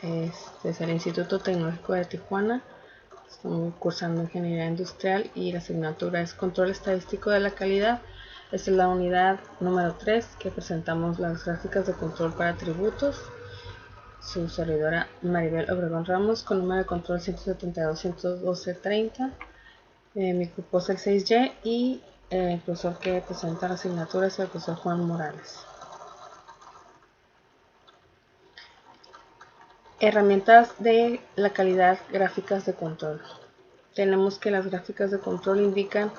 Este es el Instituto Tecnológico de Tijuana. Estoy cursando Ingeniería Industrial y la asignatura es Control Estadístico de la Calidad. Esta es la unidad número 3 que presentamos las gráficas de control para tributos. Su servidora Maribel Obregón Ramos con número de control 172.112.30. Mi grupo es el 6Y y el profesor que presenta la asignatura es el profesor Juan Morales. Herramientas de la calidad, gráficas de control. Tenemos que las gráficas de control indican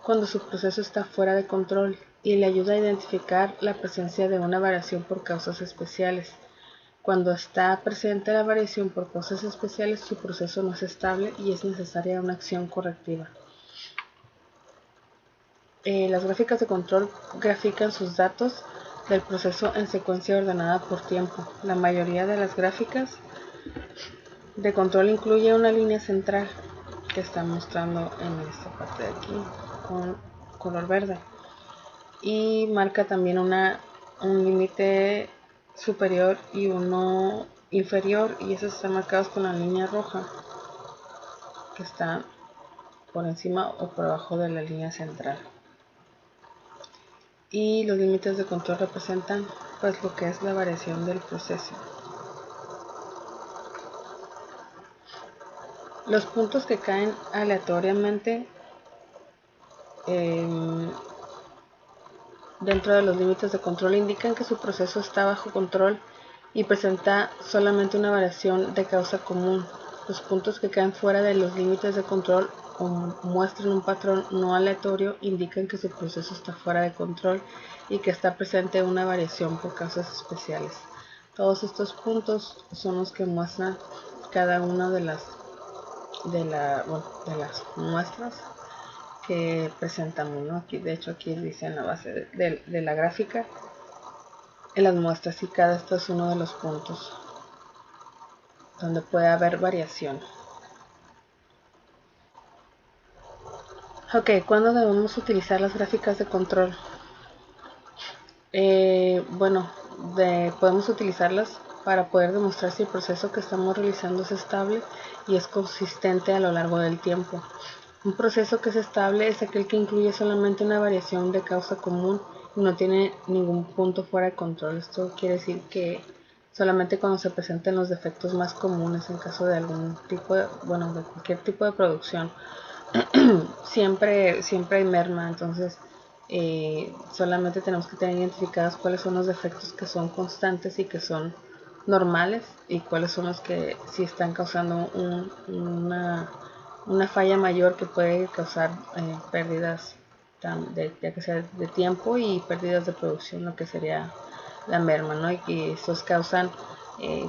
cuando su proceso está fuera de control y le ayuda a identificar la presencia de una variación por causas especiales. Cuando está presente la variación por causas especiales, su proceso no es estable y es necesaria una acción correctiva. Las gráficas de control grafican sus datos del proceso en secuencia ordenada por tiempo. La mayoría de las gráficas de control incluye una línea central que está mostrando en esta parte de aquí con color verde y marca también un límite superior y uno inferior, y esos están marcados con la línea roja que está por encima o por abajo de la línea central. Y los límites de control representan pues lo que es la variación del proceso. Los puntos que caen aleatoriamente dentro de los límites de control indican que su proceso está bajo control y presenta solamente una variación de causa común. Los puntos que caen fuera de los límites de control o muestran un patrón no aleatorio indican que su proceso está fuera de control y que está presente una variación por causas especiales. Todos estos puntos son los que muestran cada una de las muestras que presentamos, ¿no? Aquí, de hecho, aquí dice en la base de la gráfica en las muestras, y cada esto es uno de los puntos donde puede haber variación. Ok, ¿cuándo debemos utilizar las gráficas de control? Podemos utilizarlas para poder demostrar si el proceso que estamos realizando es estable y es consistente a lo largo del tiempo. Un proceso que es estable es aquel que incluye solamente una variación de causa común y no tiene ningún punto fuera de control. Esto quiere decir que solamente cuando se presenten los defectos más comunes en caso de algún tipo de, de cualquier tipo de producción, siempre hay merma. Entonces solamente tenemos que tener identificados cuáles son los defectos que son constantes y que son normales, y cuáles son los que sí están causando una falla mayor que puede causar pérdidas ya que sea de tiempo y pérdidas de producción, lo que sería la merma, ¿no? Y que estos causan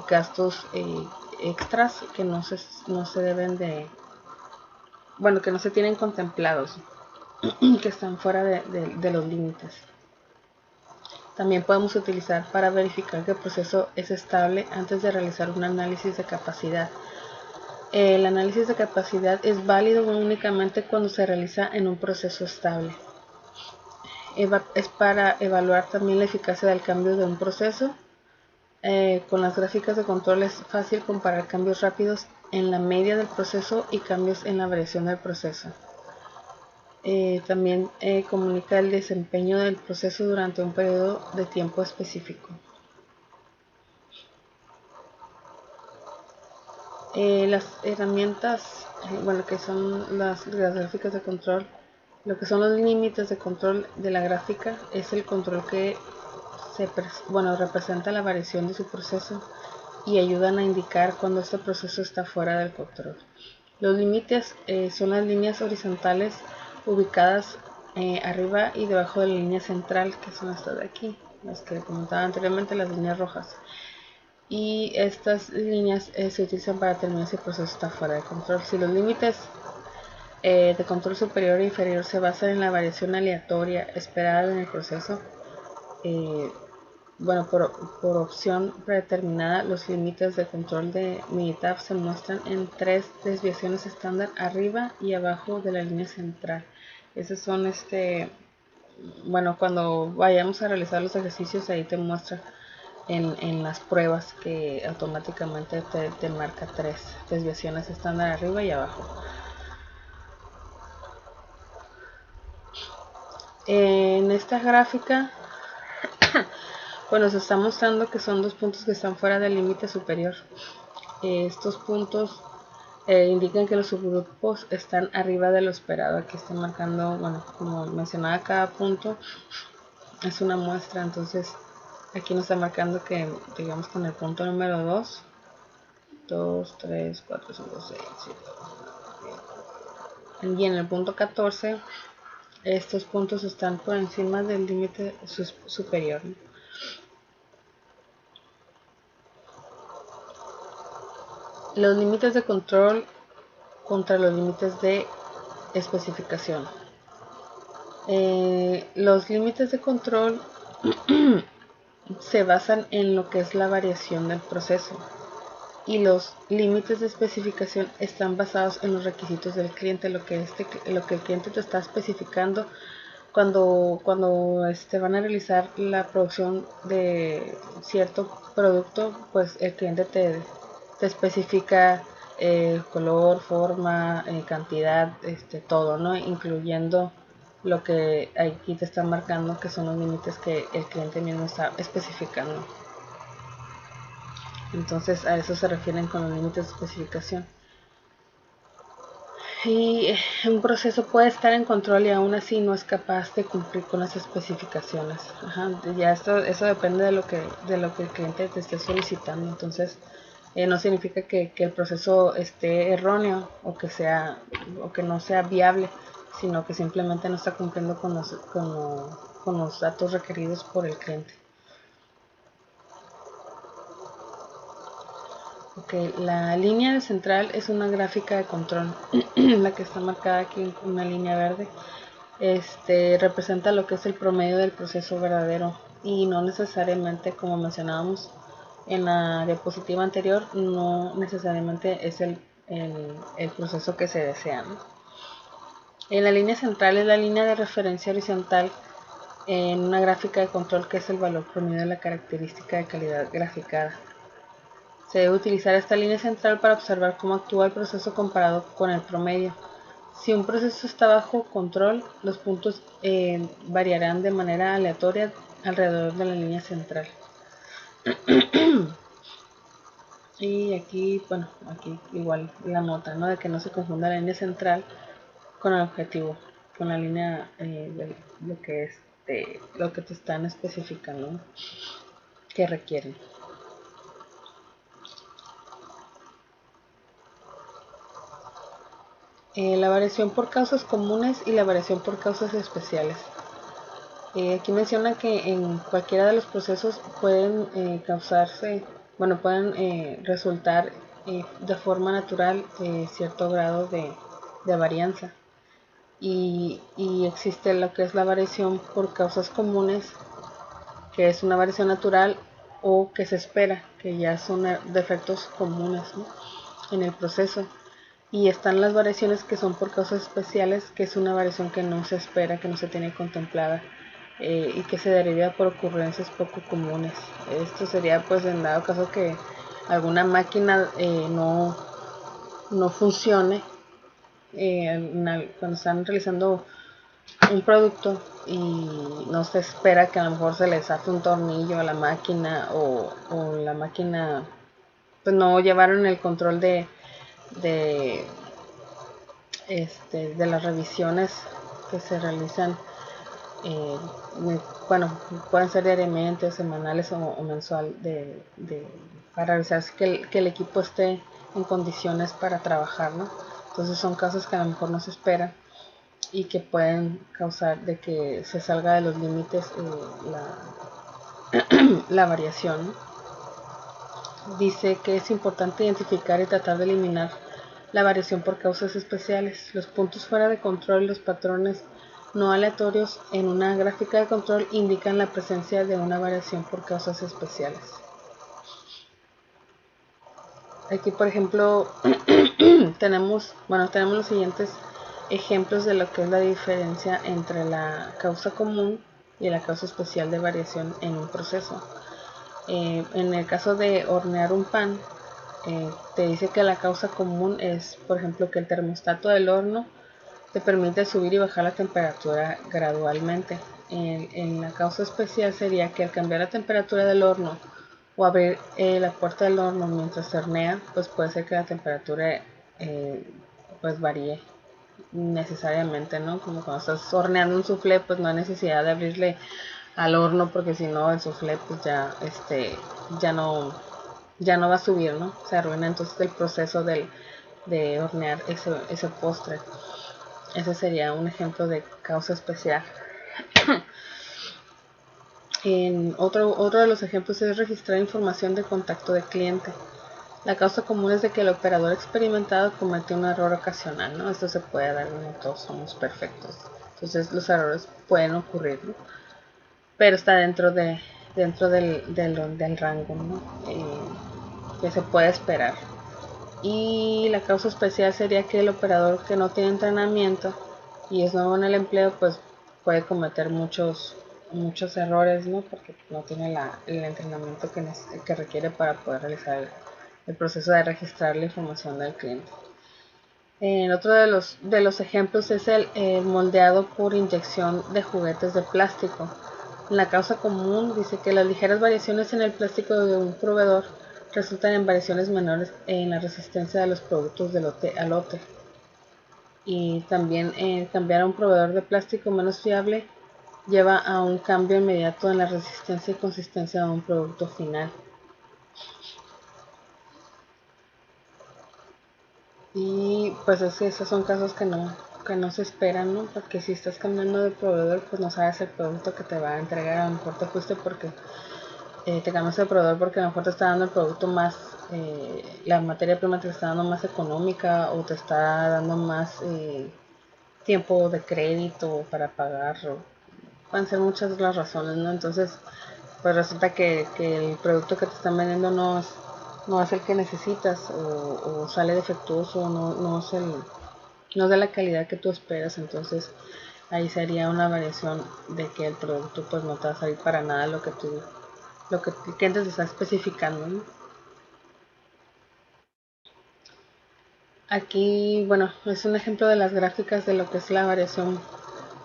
gastos extras que no se deben de, que no se tienen contemplados, que están fuera de los límites. También podemos utilizar para verificar que el proceso es estable antes de realizar un análisis de capacidad. El análisis de capacidad es válido únicamente cuando se realiza en un proceso estable. Es para evaluar también la eficacia del cambio de un proceso. Con las gráficas de control es fácil comparar cambios rápidos en la media del proceso y cambios en la variación del proceso. También comunica el desempeño del proceso durante un periodo de tiempo específico. Las herramientas, que son las gráficas de control, lo que son los límites de control de la gráfica es el control que representa la variación de su proceso y ayudan a indicar cuando este proceso está fuera del control. Los límites son las líneas horizontales ubicadas arriba y debajo de la línea central, que son estas de aquí, las que comentaba anteriormente, las líneas rojas. Y estas líneas se utilizan para determinar si el proceso está fuera de control. Si los límites de control superior e inferior se basan en la variación aleatoria esperada en el proceso, por opción predeterminada, los límites de control de Minitab se muestran en 3 desviaciones estándar arriba y abajo de la línea central. Esos son cuando vayamos a realizar los ejercicios, ahí te muestra en las pruebas, que automáticamente te marca 3 desviaciones estándar arriba y abajo. En esta gráfica pues nos está mostrando que son 2 puntos que están fuera del límite superior. Estos puntos indican que los subgrupos están arriba de lo esperado. Aquí está marcando, bueno, como mencionaba, cada punto es una muestra. Entonces aquí nos está marcando que, digamos que en el punto número 2, 2, 3, 4, 5, 6, 7, 8, y en el punto 14 estos puntos están por encima del límite superior, ¿no? Los límites de control contra los límites de especificación. Los límites de control se basan en lo que es la variación del proceso, y los límites de especificación están basados en los requisitos del cliente, lo que el cliente te está especificando cuando van a realizar la producción de cierto producto. Pues el cliente te especifica color, forma, cantidad, todo, ¿no? Incluyendo lo que aquí te está marcando, que son los límites que el cliente mismo está especificando. Entonces a eso se refieren con los límites de especificación. Y un proceso puede estar en control y aún así no es capaz de cumplir con las especificaciones. Ya eso depende de lo que el cliente te esté solicitando. Entonces no significa que el proceso esté erróneo o que no sea viable, sino que simplemente no está cumpliendo con los datos requeridos por el cliente. Okay, la línea central es una gráfica de control. La que está marcada aquí en una línea verde representa lo que es el promedio del proceso verdadero, y no necesariamente, como mencionábamos en la diapositiva anterior, no necesariamente es el proceso que se desea, ¿no? En la línea central es la línea de referencia horizontal en una gráfica de control, que es el valor promedio de la característica de calidad graficada. Se debe utilizar esta línea central para observar cómo actúa el proceso comparado con el promedio. Si un proceso está bajo control, los puntos variarán de manera aleatoria alrededor de la línea central. Y aquí, bueno, aquí igual la nota, ¿no? De que no se confunda la línea central con el objetivo, con la línea de lo que es lo que te están especificando, ¿no? Que requieren. La variación por causas comunes y la variación por causas especiales. Aquí menciona que en cualquiera de los procesos pueden pueden resultar de forma natural cierto grado de varianza. Y existe lo que es la variación por causas comunes, que es una variación natural o que se espera, que ya son defectos comunes, ¿no?, en el proceso. Y están las variaciones que son por causas especiales, que es una variación que no se espera, que no se tiene contemplada y que se deriva por ocurrencias poco comunes. Esto sería pues en dado caso que alguna máquina no funcione cuando están realizando un producto y no se espera, que a lo mejor se les hace un tornillo a la máquina, o la máquina pues no llevaron el control de las revisiones que se realizan, pueden ser diariamente o semanales o mensual, para revisar que el equipo esté en condiciones para trabajar, ¿no? Entonces son casos que a lo mejor no se esperan y que pueden causar de que se salga de los límites la variación, ¿no? Dice que es importante identificar y tratar de eliminar la variación por causas especiales. Los puntos fuera de control y los patrones no aleatorios en una gráfica de control indican la presencia de una variación por causas especiales. Aquí, por ejemplo, tenemos los siguientes ejemplos de lo que es la diferencia entre la causa común y la causa especial de variación en un proceso. En el caso de hornear un pan, te dice que la causa común es, por ejemplo, que el termostato del horno te permite subir y bajar la temperatura gradualmente. En la causa especial sería que al cambiar la temperatura del horno o abrir la puerta del horno mientras se hornea, pues puede ser que la temperatura pues varíe necesariamente, ¿no? Como cuando estás horneando un soufflé, pues no hay necesidad de abrirle al horno porque si no el soufflé pues ya ya no va a subir, ¿no? Se arruina entonces el proceso de hornear ese postre. Ese sería un ejemplo de causa especial. Otro de los ejemplos es registrar información de contacto de cliente. La causa común es de que el operador experimentado cometió un error ocasional, ¿no? Esto se puede dar, no todos somos perfectos. Entonces los errores pueden ocurrir, ¿no? Pero está dentro del rango, ¿no? Que se puede esperar. Y la causa especial sería que el operador que no tiene entrenamiento y es nuevo en el empleo, pues puede cometer muchos errores, ¿no? Porque no tiene el entrenamiento que requiere para poder realizar el proceso de registrar la información del cliente. Otro de los ejemplos es el moldeado por inyección de juguetes de plástico. La causa común dice que las ligeras variaciones en el plástico de un proveedor resultan en variaciones menores en la resistencia de los productos de lote a lote. Y también cambiar a un proveedor de plástico menos fiable lleva a un cambio inmediato en la resistencia y consistencia de un producto final. Y pues es que esos son casos que no se esperan, ¿no? Porque si estás cambiando de proveedor, pues no sabes el producto que te va a entregar. A lo mejor te fuiste porque te cambias de proveedor porque a lo mejor te está dando el producto más, la materia prima te está dando más económica o te está dando más tiempo de crédito para pagar. Pueden ser muchas las razones, ¿no? Entonces, pues resulta que el producto que te están vendiendo no es el que necesitas o sale defectuoso o no es de la calidad que tú esperas. Entonces ahí sería una variación de que el producto pues no te va a salir para nada lo que el cliente te está especificando, ¿no? Aquí, bueno, es un ejemplo de las gráficas de lo que es la variación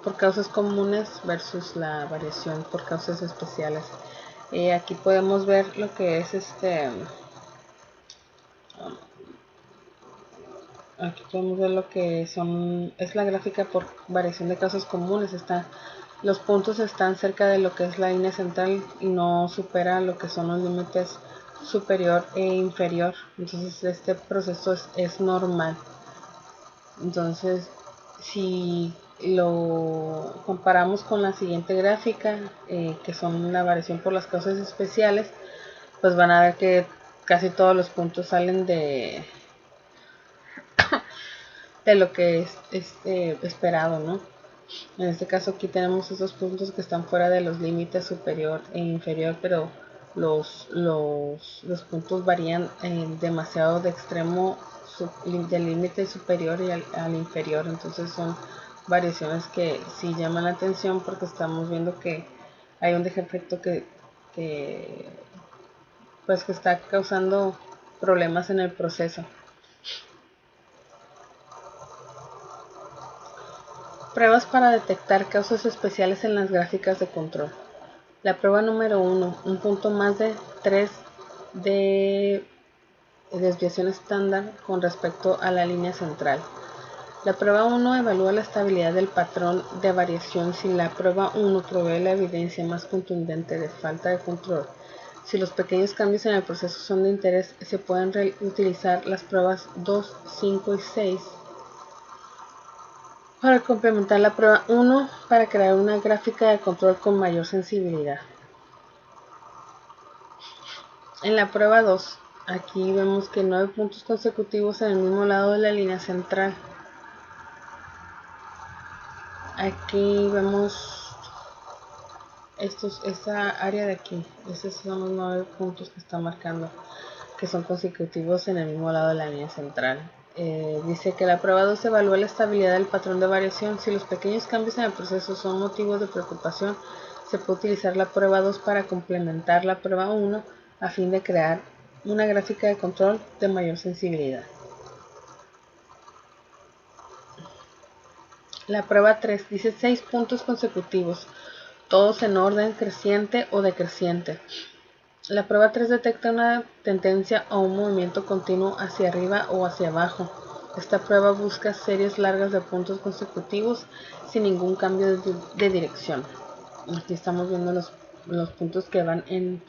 por causas comunes versus la variación por causas especiales. Aquí podemos ver lo que es aquí podemos ver lo que es la gráfica por variación de causas comunes. Los puntos están cerca de lo que es la línea central y no supera lo que son los límites superior e inferior. Entonces este proceso es normal. Entonces, si lo comparamos con la siguiente gráfica, que son la variación por las causas especiales, pues van a ver que casi todos los puntos salen de lo que es esperado, ¿no? En este caso aquí tenemos esos puntos que están fuera de los límites superior e inferior, pero los puntos varían demasiado de extremo del límite superior y al inferior. Entonces son variaciones que sí llaman la atención porque estamos viendo que hay un defecto que pues que está causando problemas en el proceso. Pruebas para detectar causas especiales en las gráficas de control. La prueba número 1, un punto más de 3 de desviación estándar con respecto a la línea central. La prueba 1 evalúa la estabilidad del patrón de variación si la prueba 1 provee la evidencia más contundente de falta de control. Si los pequeños cambios en el proceso son de interés, se pueden utilizar las pruebas 2, 5 y 6 para complementar la prueba 1 para crear una gráfica de control con mayor sensibilidad. En la prueba 2, aquí vemos que 9 puntos consecutivos en el mismo lado de la línea central. Aquí vemos esta área de aquí. Estos son los 9 puntos que está marcando, que son consecutivos en el mismo lado de la línea central. Dice que la prueba 2 evalúa la estabilidad del patrón de variación. Si los pequeños cambios en el proceso son motivos de preocupación, se puede utilizar la prueba 2 para complementar la prueba 1 a fin de crear una gráfica de control de mayor sensibilidad. La prueba 3 dice 6 puntos consecutivos, todos en orden creciente o decreciente. La prueba 3 detecta una tendencia o un movimiento continuo hacia arriba o hacia abajo. Esta prueba busca series largas de puntos consecutivos sin ningún cambio de dirección. Aquí estamos viendo los puntos que van en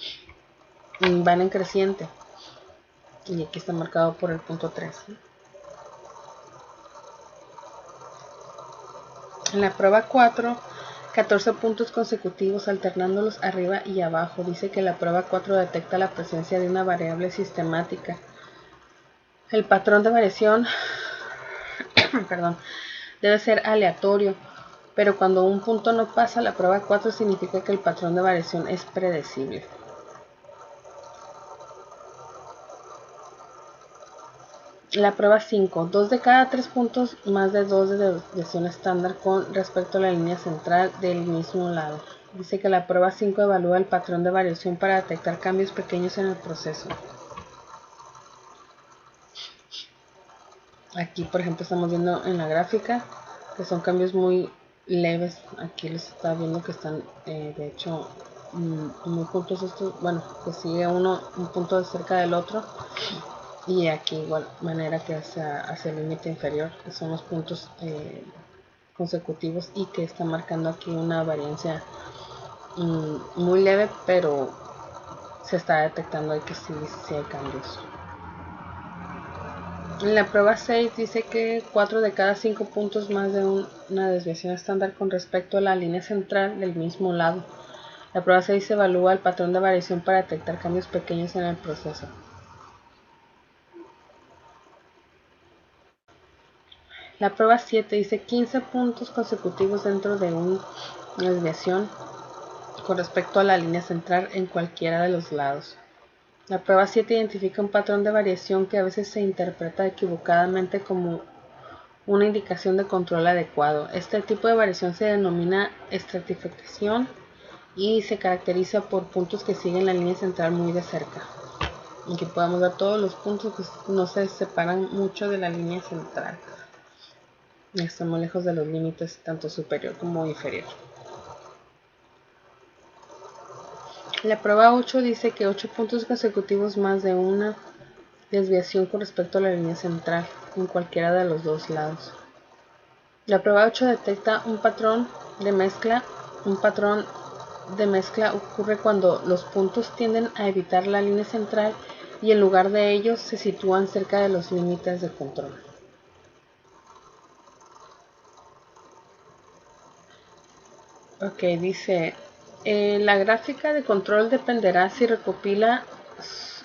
creciente. Y aquí está marcado por el punto 3. En la prueba 4, 14 puntos consecutivos alternándolos arriba y abajo. Dice que la prueba 4 detecta la presencia de una variable sistemática. El patrón de variación debe ser aleatorio, pero cuando un punto no pasa la prueba 4 significa que el patrón de variación es predecible. La prueba 5, 2 de cada 3 puntos más de 2 de desviación estándar con respecto a la línea central del mismo lado. Dice que la prueba 5 evalúa el patrón de variación para detectar cambios pequeños en el proceso. Aquí, por ejemplo, estamos viendo en la gráfica que son cambios muy leves. Aquí les está viendo que están, de hecho, muy juntos estos. Bueno, que sigue uno un punto cerca del otro. Y aquí igual manera que hacia el límite inferior, que son los puntos consecutivos y que está marcando aquí una variancia muy leve, pero se está detectando ahí que sí hay cambios. En la prueba 6 dice que 4 de cada 5 puntos más de una desviación estándar con respecto a la línea central del mismo lado. La prueba 6 evalúa el patrón de variación para detectar cambios pequeños en el proceso. La prueba 7 dice 15 puntos consecutivos dentro de una desviación con respecto a la línea central en cualquiera de los lados. La prueba 7 identifica un patrón de variación que a veces se interpreta equivocadamente como una indicación de control adecuado. Este tipo de variación se denomina estratificación y se caracteriza por puntos que siguen la línea central muy de cerca. Aquí podemos ver todos los puntos que no se separan mucho de la línea central. Estamos lejos de los límites tanto superior como inferior. La prueba 8 dice que 8 puntos consecutivos más de una desviación con respecto a la línea central en cualquiera de los dos lados. La prueba 8 detecta un patrón de mezcla. Un patrón de mezcla ocurre cuando los puntos tienden a evitar la línea central y en lugar de ellos se sitúan cerca de los límites de control. Ok, dice, la gráfica de control dependerá si recopila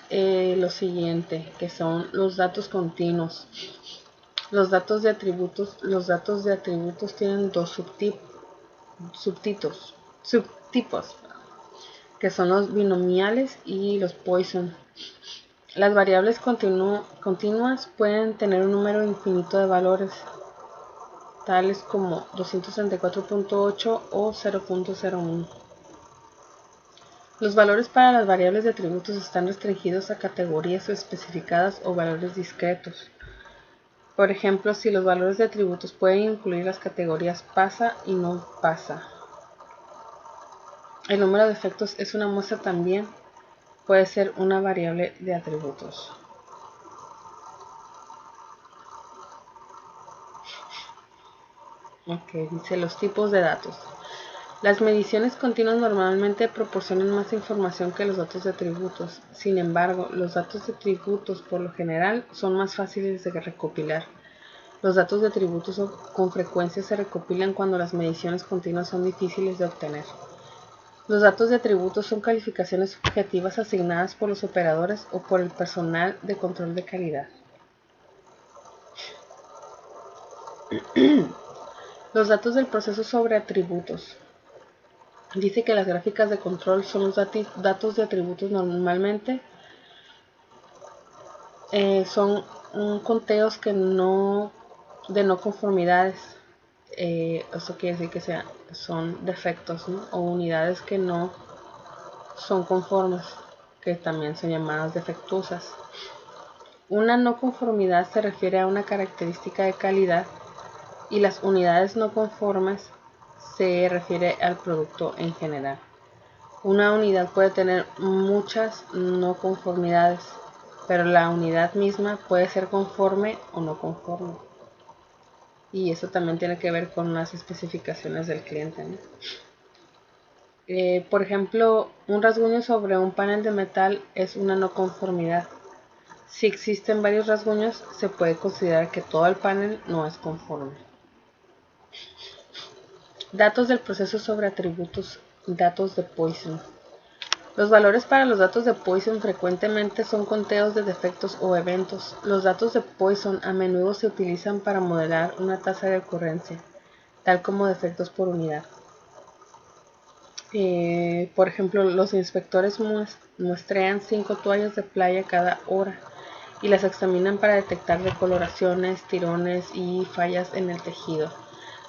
lo siguiente, que son los datos continuos. Los datos de atributos tienen dos subtipos, que son los binomiales y los Poisson. Las variables continuas pueden tener un número infinito de valores, tales como 234.8 o 0.01. Los valores para las variables de atributos están restringidos a categorías especificadas o valores discretos. Por ejemplo, si los valores de atributos pueden incluir las categorías pasa y no pasa. El número de efectos es una muestra también. Puede ser una variable de atributos. Ok, dice los tipos de datos. Las mediciones continuas normalmente proporcionan más información que los datos de atributos. Sin embargo, los datos de atributos por lo general son más fáciles de recopilar. Los datos de atributos con frecuencia se recopilan cuando las mediciones continuas son difíciles de obtener. Los datos de atributos son calificaciones subjetivas asignadas por los operadores o por el personal de control de calidad. Los datos del proceso sobre atributos. Dice que las gráficas de control son los datos de atributos normalmente son conteos que no de no conformidades. Eso quiere decir que son defectos, ¿no? O unidades que no son conformes, que también son llamadas defectuosas. Una no conformidad se refiere a una característica de calidad y las unidades no conformes se refiere al producto en general. Una unidad puede tener muchas no conformidades, pero la unidad misma puede ser conforme o no conforme. Y eso también tiene que ver con las especificaciones del cliente, ¿no? Por ejemplo, un rasguño sobre un panel de metal es una no conformidad. Si existen varios rasguños, se puede considerar que todo el panel no es conforme. Datos del proceso sobre atributos, datos de Poisson. Los valores para los datos de Poisson frecuentemente son conteos de defectos o eventos. Los datos de Poisson a menudo se utilizan para modelar una tasa de ocurrencia, tal como defectos por unidad. Por ejemplo, los inspectores muestrean 5 toallas de playa cada hora y las examinan para detectar decoloraciones, tirones y fallas en el tejido.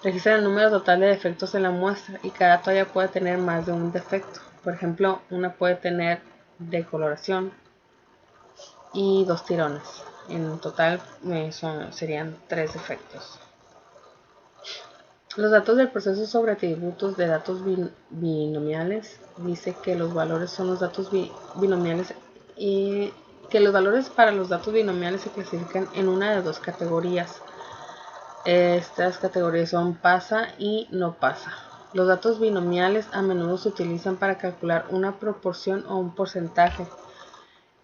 Registran el número total de defectos en la muestra y cada toalla puede tener más de un defecto. Por ejemplo, una puede tener decoloración y 2 tirones. En total serían 3 defectos. Los datos del proceso sobre atributos de datos binomiales dice que los valores son los datos binomiales y que los valores para los datos binomiales se clasifican en una de dos categorías. Estas categorías son pasa y no pasa. Los datos binomiales a menudo se utilizan para calcular una proporción o un porcentaje,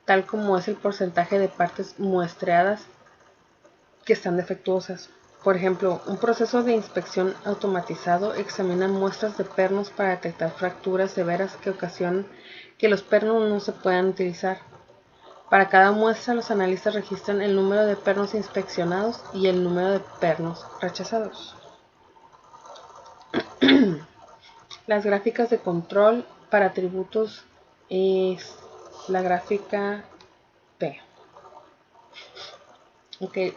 tal como es el porcentaje de partes muestreadas que están defectuosas. Por ejemplo, un proceso de inspección automatizado examina muestras de pernos para detectar fracturas severas que ocasionan que los pernos no se puedan utilizar. Para cada muestra, los analistas registran el número de pernos inspeccionados y el número de pernos rechazados. Las gráficas de control para atributos es la gráfica P.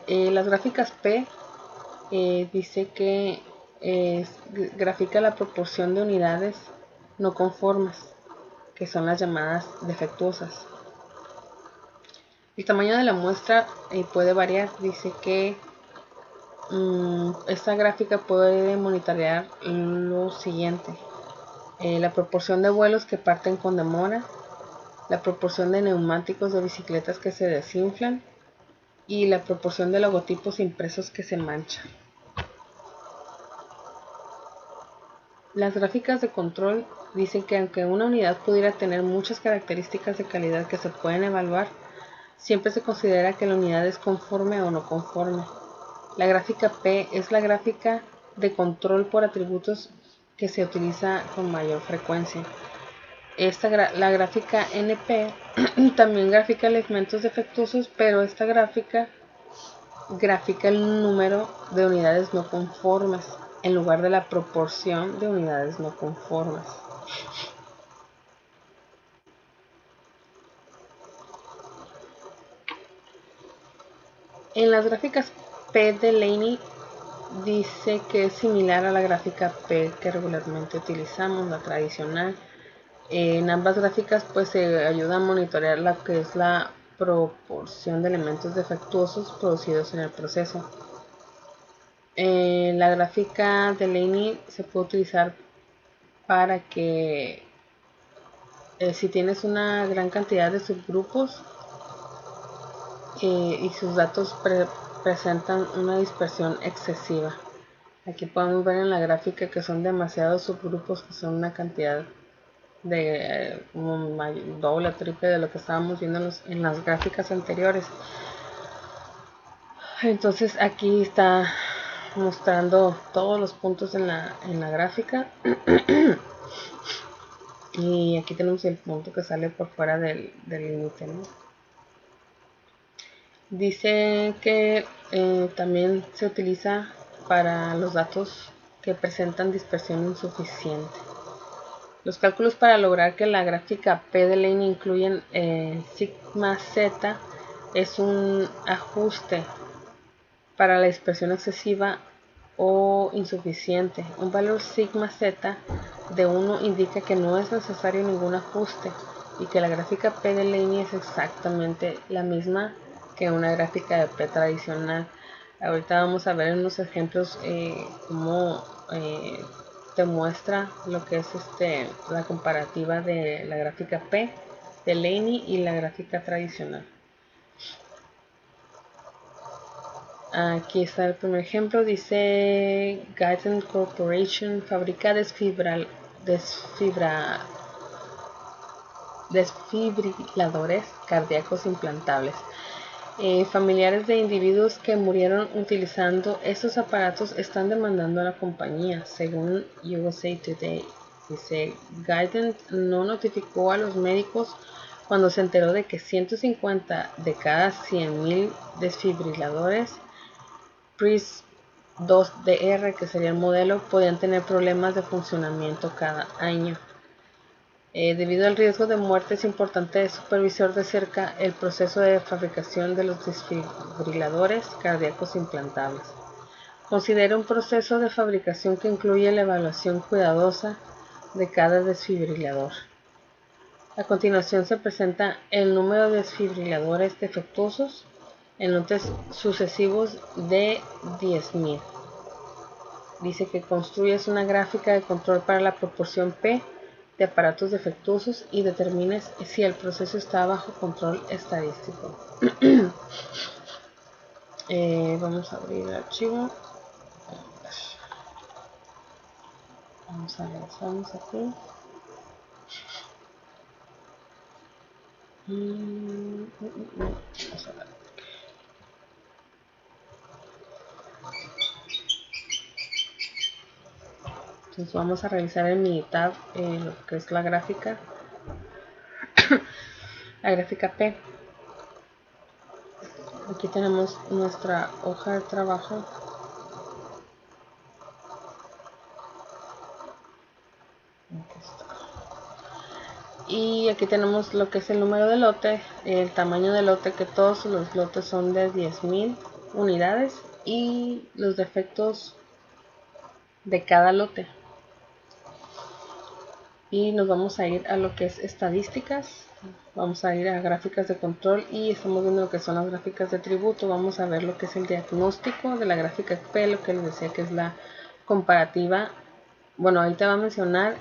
Las gráficas P dice que grafica la proporción de unidades no conformes, que son las llamadas defectuosas. El tamaño de la muestra puede variar. Dice que esta gráfica puede monitorear lo siguiente: la proporción de vuelos que parten con demora, la proporción de neumáticos de bicicletas que se desinflan y la proporción de logotipos impresos que se manchan. Las gráficas de control dicen que aunque una unidad pudiera tener muchas características de calidad que se pueden evaluar, siempre se considera que la unidad es conforme o no conforme. La gráfica P es la gráfica de control por atributos que se utiliza con mayor frecuencia. La gráfica NP también grafica elementos defectuosos, pero esta gráfica grafica el número de unidades no conformes en lugar de la proporción de unidades no conformes. En las gráficas P de Laney dice que es similar a la gráfica P que regularmente utilizamos, la tradicional. En ambas gráficas pues se ayuda a monitorear lo que es la proporción de elementos defectuosos producidos en el proceso. La gráfica de Laney se puede utilizar para que si tienes una gran cantidad de subgrupos y sus datos presentan una dispersión excesiva. Aquí podemos ver en la gráfica que son demasiados subgrupos, que son una cantidad de doble o triple de lo que estábamos viendo en las gráficas anteriores. Entonces aquí está mostrando todos los puntos en la gráfica y aquí tenemos el punto que sale por fuera del límite, ¿no? Dice que también se utiliza para los datos que presentan dispersión insuficiente. Los cálculos para lograr que la gráfica P de Laney incluyan sigma z es un ajuste para la dispersión excesiva o insuficiente. Un valor sigma z de 1 indica que no es necesario ningún ajuste y que la gráfica P de Laney es exactamente la misma que una gráfica de P tradicional. Ahorita vamos a ver unos ejemplos cómo te muestra lo que es la comparativa de la gráfica P de Laney y la gráfica tradicional. Aquí está el primer ejemplo, dice Guyton Corporation fabrica desfibriladores cardíacos implantables. Familiares de individuos que murieron utilizando estos aparatos están demandando a la compañía, según USA Today. Dice, Guyton no notificó a los médicos cuando se enteró de que 150 de cada 100.000 desfibriladores PRIS 2DR, que sería el modelo, podían tener problemas de funcionamiento cada año. Debido al riesgo de muerte, es importante supervisar de cerca el proceso de fabricación de los desfibriladores cardíacos implantables. Considera un proceso de fabricación que incluye la evaluación cuidadosa de cada desfibrilador. A continuación se presenta el número de desfibriladores defectuosos en lotes sucesivos de 10.000. Dice que construyes una gráfica de control para la proporción P de aparatos defectuosos y determines si el proceso está bajo control estadístico. Vamos a abrir el archivo. Vamos a lanzarnos aquí. Vamos a ver. Entonces vamos a revisar en mi tab lo que es la gráfica. La gráfica P. Aquí tenemos nuestra hoja de trabajo. Y aquí tenemos lo que es el número de lote, el tamaño de lote, que todos los lotes son de 10.000 unidades y los defectos de cada lote. Y nos vamos a ir a lo que es estadísticas, vamos a ir a gráficas de control y estamos viendo lo que son las gráficas de tributo. Vamos a ver lo que es el diagnóstico de la gráfica P, lo que les decía que es la comparativa. Bueno, ahí te va a mencionar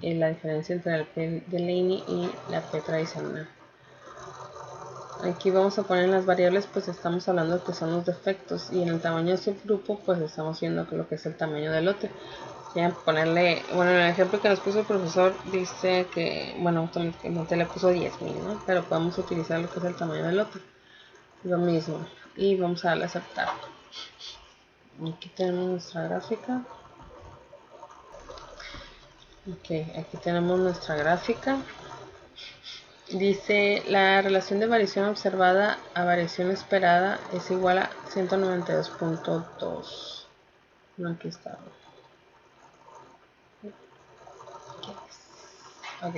la diferencia entre el P de Laney y la P tradicional. Aquí vamos a poner en las variables, pues estamos hablando de que son los defectos, y en el tamaño de subgrupo pues estamos viendo lo que es el tamaño del lote. Ya ponerle, bueno, en el ejemplo que nos puso el profesor dice que, bueno, automáticamente le puso 10.000, ¿no? Pero podemos utilizar lo que es el tamaño del lote, lo mismo, y vamos a darle a aceptar. Aquí tenemos nuestra gráfica. Ok, aquí tenemos nuestra gráfica. Dice, la relación de variación observada a variación esperada es igual a 192.2. No, aquí está. Ok.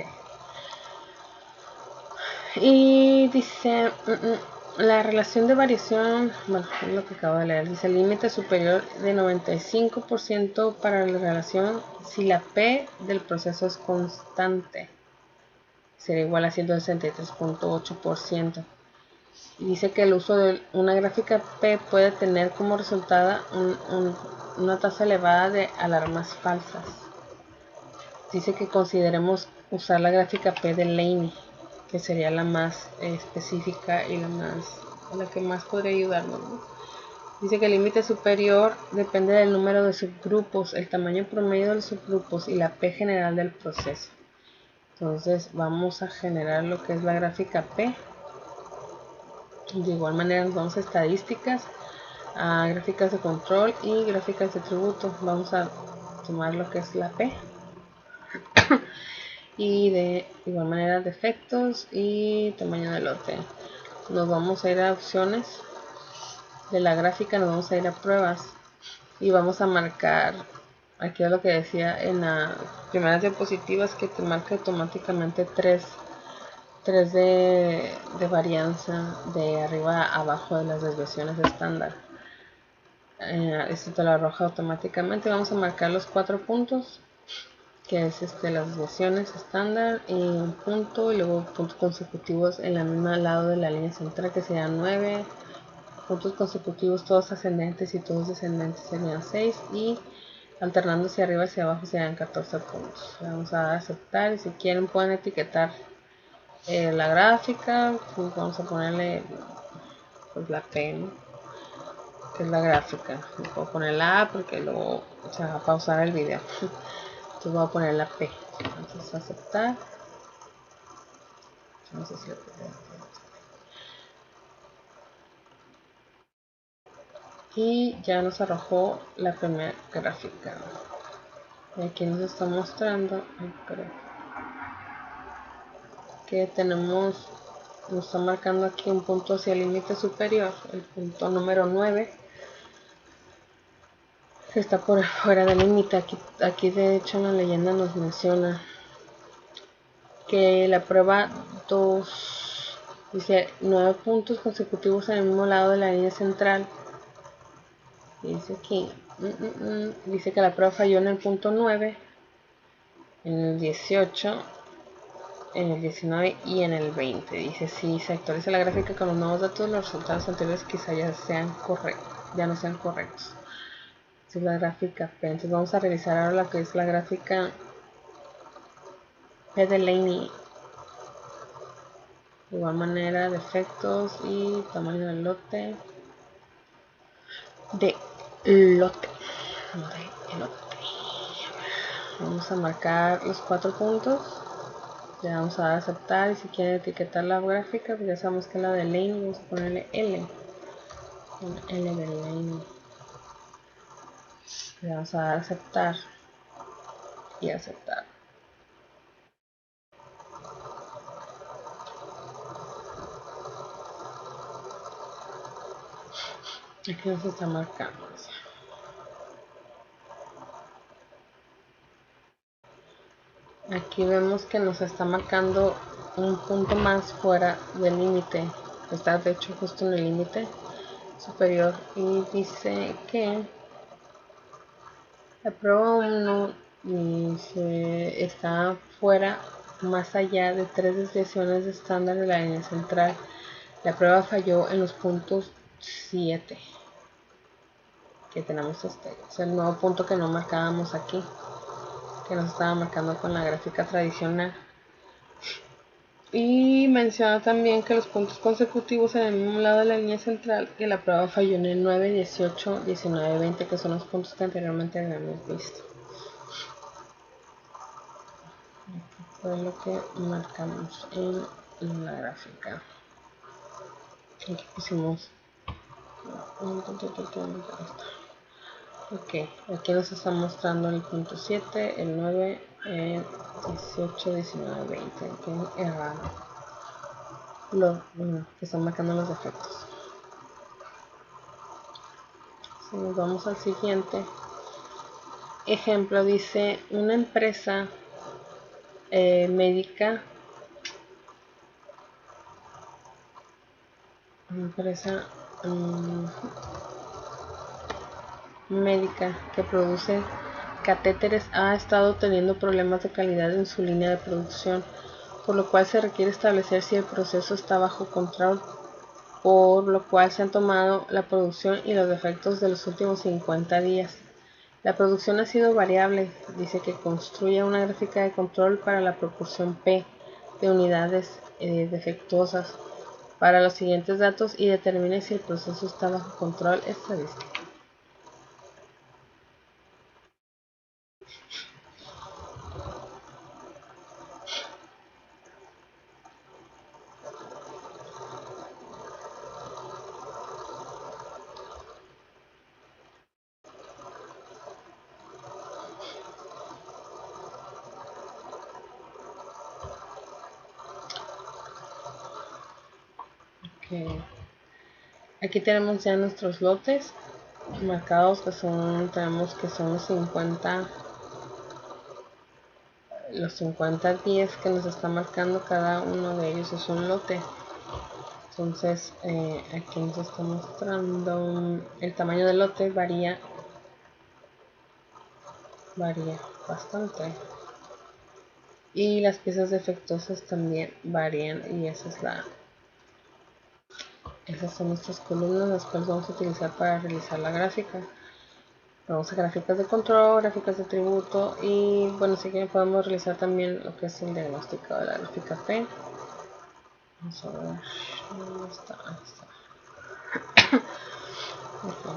Y dice, la relación de variación, bueno, es lo que acabo de leer. Dice, el límite superior de 95% para la relación si la P del proceso es constante. Será igual a 163.8%. Y dice que el uso de una gráfica P puede tener como resultado una tasa elevada de alarmas falsas. Dice que consideremos usar la gráfica P de Laney, que sería la más específica y la que más podría ayudarnos, ¿no? Dice que el límite superior depende del número de subgrupos, el tamaño promedio de los subgrupos y la P general del proceso. Entonces vamos a generar lo que es la gráfica P. De igual manera nos vamos a estadísticas, a gráficas de control y gráficas de tributo. Vamos a tomar lo que es la P. Y de igual manera defectos y tamaño de lote. Nos vamos a ir a opciones de la gráfica, nos vamos a ir a pruebas y vamos a marcar, aquí es lo que decía en las primeras diapositivas, que te marca automáticamente tres 3 de varianza de arriba a abajo de las desviaciones estándar. Esto te lo arroja automáticamente. Vamos a marcar los 4 puntos, que es las desviaciones estándar y un punto, y luego puntos consecutivos en el mismo lado de la línea central, que serían 9 puntos consecutivos, todos ascendentes y todos descendentes serían 6, y alternando hacia arriba y hacia abajo serían 14 puntos. Vamos a dar a aceptar, y si quieren pueden etiquetar la gráfica. Pues vamos a ponerle pues la P, ¿no? Que es la gráfica. Le puedo poner la A porque luego se va a pausar el video. Entonces voy a poner la P. Entonces aceptar. No sé si lo puedo. Y ya nos arrojó la primera gráfica. Y aquí nos está mostrando que tenemos, nos está marcando aquí un punto hacia el límite superior, el punto número 9, que está por fuera del límite. Aquí de hecho en la leyenda nos menciona que la prueba 2 dice 9 puntos consecutivos en el mismo lado de la línea central. Dice aquí, dice que la prueba falló en el punto 9, en el 18, en el 19 y en el 20. Dice, si se actualiza la gráfica con los nuevos datos, los resultados anteriores quizá ya no sean correctos. Esta es la gráfica P. Entonces vamos a revisar ahora lo que es la gráfica P de Laney. De igual manera, defectos y tamaño del lote. Vamos a marcar los 4 puntos. Le vamos a dar a aceptar, y si quieren etiquetar la gráfica, pues ya sabemos que es la de Laney. Vamos a ponerle L. Un L de Laney. Le vamos a dar a aceptar y aceptar. Aquí nos está marcando. Aquí vemos que nos está marcando un punto más fuera del límite. Está de hecho justo en el límite superior, y dice que la prueba 1 está fuera, más allá de 3 desviaciones de estándar de la línea central. La prueba falló en los puntos 7, que tenemos es el nuevo punto que no marcábamos aquí, que nos estaba marcando con la gráfica tradicional. Y menciona también que los puntos consecutivos en el mismo lado de la línea central, que la prueba falló en el 9, 18, 19, 20, que son los puntos que anteriormente habíamos visto. Fue lo que marcamos en la gráfica. Aquí pusimos. Ok, aquí nos está mostrando el punto 7, el 9, el 18, 19, 20. Aquí errado. Que están marcando los defectos. Si nos vamos al siguiente ejemplo, dice una empresa médica, médica que produce catéteres ha estado teniendo problemas de calidad en su línea de producción, por lo cual se requiere establecer si el proceso está bajo control, por lo cual se han tomado la producción y los defectos de los últimos 50 días. La producción ha sido variable. Dice que construya una gráfica de control para la proporción P de unidades defectuosas para los siguientes datos y determine si el proceso está bajo control estadístico. Okay. Aquí tenemos ya nuestros lotes marcados, que tenemos que son 50 los 50 días que nos está marcando cada uno de ellos es un lote. Entonces aquí nos está mostrando el tamaño del lote varía bastante, y las piezas defectuosas también varían, y esas son nuestras columnas, las cuales vamos a utilizar para realizar la gráfica. Vamos a gráficas de control, gráficas de tributo, y bueno, si quieren podemos realizar también lo que es el diagnóstico de la gráfica P. Vamos a ver, ¿dónde está? Ahí está. Okay.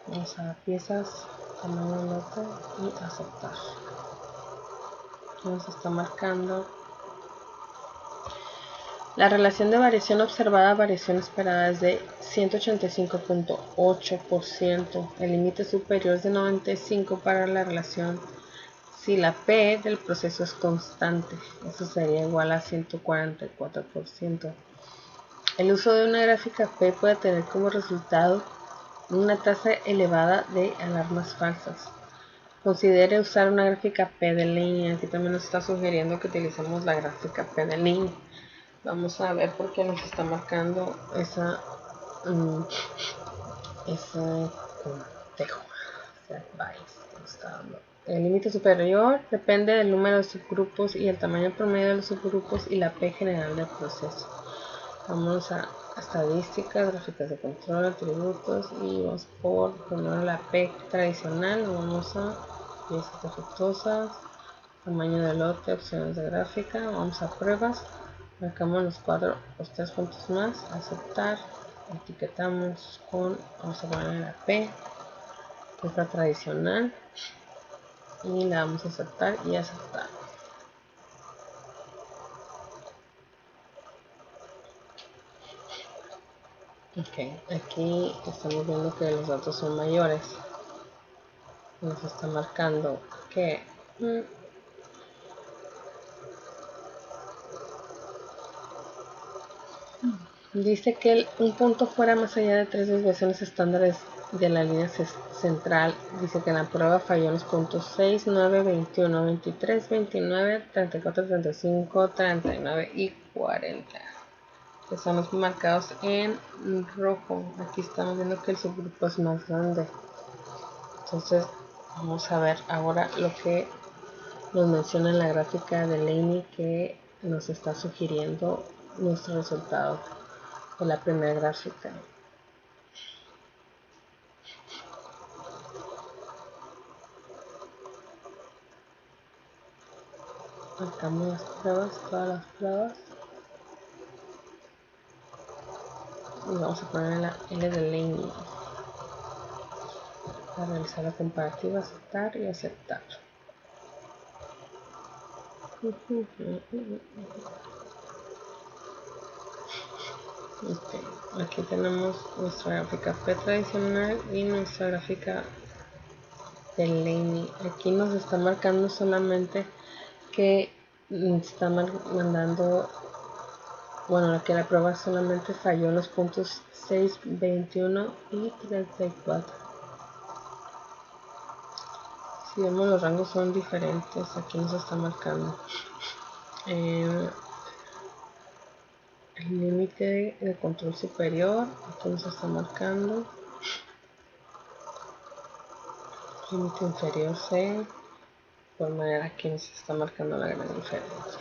Vamos a piezas, tamaño lote y aceptar. Nos está marcando la relación de variación observada a variación esperada es de 185.8%. El límite superior es de 95 para la relación si la P del proceso es constante. Eso sería igual a 144%. El uso de una gráfica P puede tener como resultado una tasa elevada de alarmas falsas. Considere usar una gráfica P de línea. Aquí también nos está sugiriendo que utilicemos la gráfica P de línea. Vamos a ver por qué nos está marcando ese cotejo. El límite superior depende del número de subgrupos y el tamaño promedio de los subgrupos y la P general del proceso. Vamos a estadísticas, gráficas de control, atributos, y vamos por primero la P tradicional. Vamos a piezas defectuosas, tamaño de lote, opciones de gráfica. Vamos a pruebas, marcamos los 3 puntos más, aceptar, etiquetamos vamos a poner la P, que es la tradicional, y la vamos a aceptar y aceptar. Ok, aquí estamos viendo que los datos son mayores. Nos está marcando que dice que un punto fuera más allá de 3 desviaciones estándares de la línea central. Dice que la prueba falló en los puntos 6, 9, 21, 23, 29, 34, 35, 39 y 40. Que son los marcados en rojo. Aquí estamos viendo que el subgrupo es más grande. Entonces vamos a ver ahora lo que nos menciona en la gráfica de Laney, que nos está sugiriendo nuestro resultado de la primera gráfica. Marcamos las pruebas, todas las pruebas, y vamos a poner la L de Laney para realizar la comparativa, aceptar y aceptar. Okay. Aquí tenemos nuestra gráfica P tradicional y nuestra gráfica de Laney. Aquí nos está marcando solamente que está mandando, bueno, que la prueba solamente falló en los puntos 6, 21 y 34. Si vemos, los rangos son diferentes. Aquí nos está marcando el límite de control superior. Aquí nos está marcando límite inferior C. Por manera aquí nos está marcando la gran diferencia.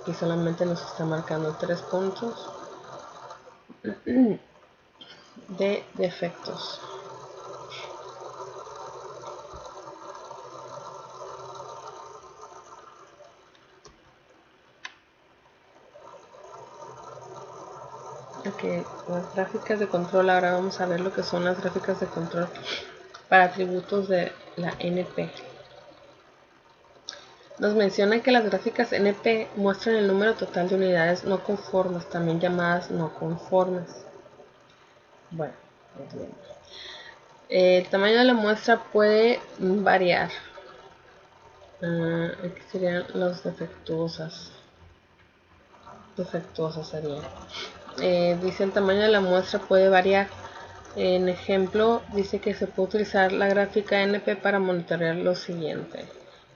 Aquí solamente nos está marcando 3 puntos de defectos. Ok, las gráficas de control. Ahora vamos a ver lo que son las gráficas de control para atributos de la NP. Nos menciona que las gráficas NP muestran el número total de unidades no conformes, también llamadas no conformes. Bueno, el tamaño de la muestra puede variar. Aquí serían las defectuosas. Defectuosas serían. Dice el tamaño de la muestra puede variar. En ejemplo, dice que se puede utilizar la gráfica NP para monitorear lo siguiente: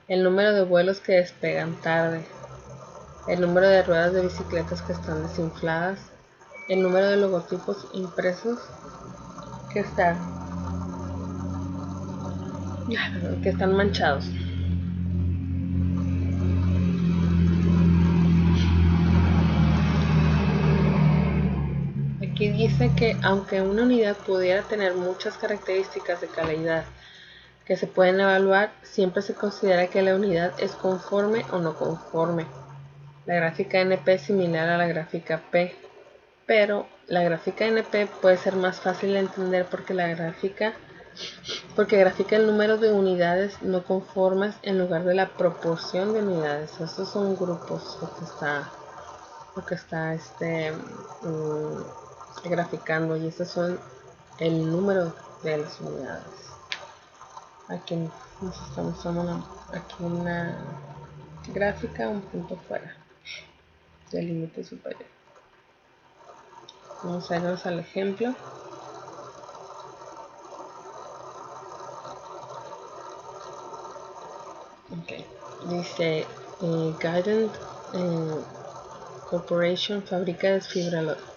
el número de vuelos que despegan tarde, el número de ruedas de bicicletas que están desinfladas, el número de logotipos impresos que están manchados. Aquí dice que aunque una unidad pudiera tener muchas características de calidad que se pueden evaluar, siempre se considera que la unidad es conforme o no conforme. La gráfica NP es similar a la gráfica P, pero la gráfica NP puede ser más fácil de entender porque grafica el número de unidades no conformes en lugar de la proporción de unidades. Estos son grupos lo que está graficando, y estos son el número de las unidades. Aquí nos está mostrando una gráfica, un punto fuera del límite superior. Vamos a irnos al ejemplo. Okay. Dice Guidant Corporation fabrica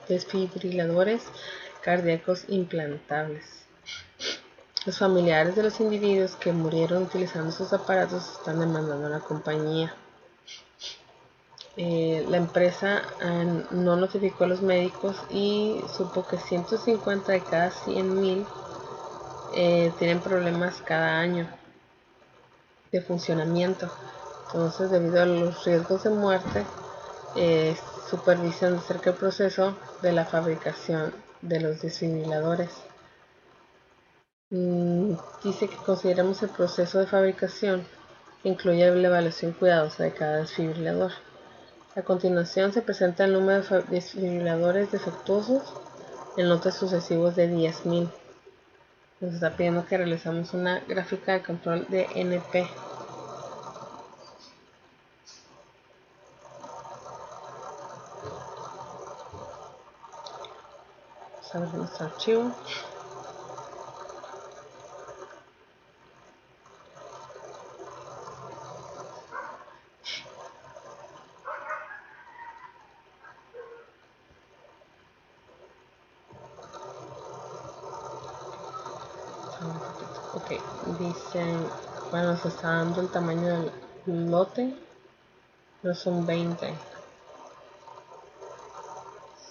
desfibriladores cardíacos implantables. Los familiares de los individuos que murieron utilizando estos aparatos están demandando a la compañía. La empresa no notificó a los médicos y supo que 150 de cada 100,000 tienen problemas cada año de funcionamiento. Entonces, debido a los riesgos de muerte, supervisan de cerca el proceso de la fabricación de los desfibriladores. Dice que consideramos el proceso de fabricación que incluye la evaluación cuidadosa de cada desfibrilador. A continuación se presenta el número de desfibriladores defectuosos en lotes sucesivos de 10,000. Nos está pidiendo que realizamos una gráfica de control de NP. Vamos a ver nuestro archivo. Ok, dice, bueno, se está dando el tamaño del lote, pero son 20.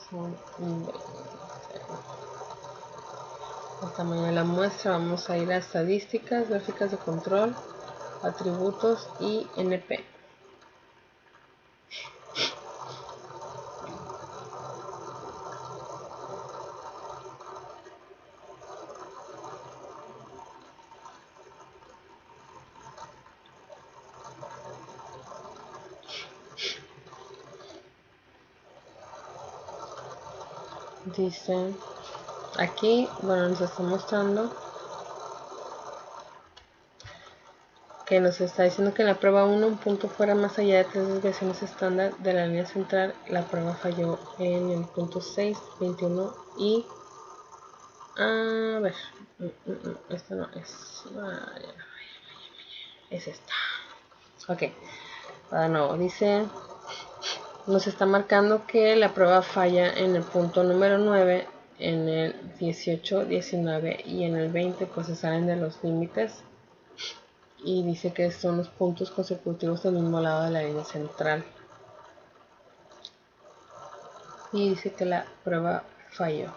Son 20. El tamaño de la muestra. Vamos a ir a estadísticas, gráficas de control, atributos y NP. Dice aquí, bueno, nos está mostrando que nos está diciendo que en la prueba 1 un punto fuera más allá de 3 desviaciones estándar de la línea central. La prueba falló en el punto 6, 21 y a ver, esta no es, es esta. Ok, de nuevo dice, nos está marcando que la prueba falla en el punto número 9, en el 18, 19 y en el 20, pues se salen de los límites, y dice que son los puntos consecutivos del mismo lado de la línea central, y dice que la prueba falló.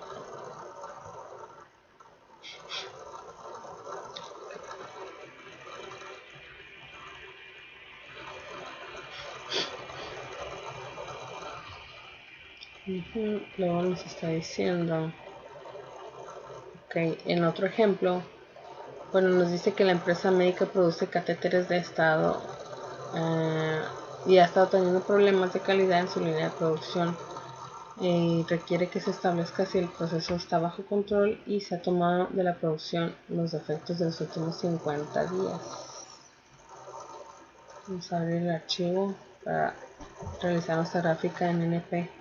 Luego nos está diciendo, ok, en otro ejemplo, bueno, nos dice que la empresa médica produce catéteres de estado y ha estado teniendo problemas de calidad en su línea de producción. Requiere que se establezca si el proceso está bajo control y se ha tomado de la producción los defectos de los últimos 50 días. Vamos a abrir el archivo para realizar nuestra gráfica en NP.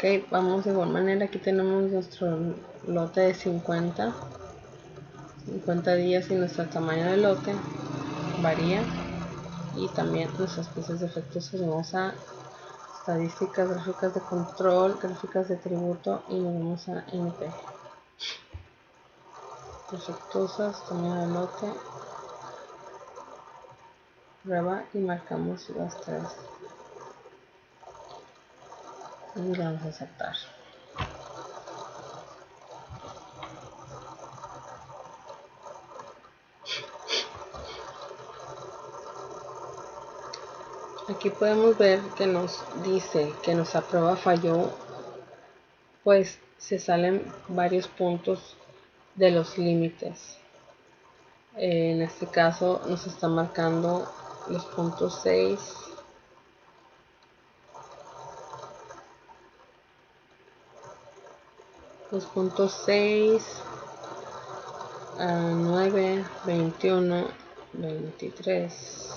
Ok, vamos de igual manera. Aquí tenemos nuestro lote de 50 días y nuestro tamaño de lote varía, y también nuestras piezas de efectos. Vamos a estadísticas, gráficas de control, gráficas de tributo, y nos vamos a NP. Defectuosas, tamaño de lote, prueba, y marcamos las tres y le vamos a aceptar. Aquí podemos ver que nos dice que nuestra prueba falló, pues se salen varios puntos de los límites. En este caso nos está marcando los puntos 6, los puntos 6, 9, 21, 23,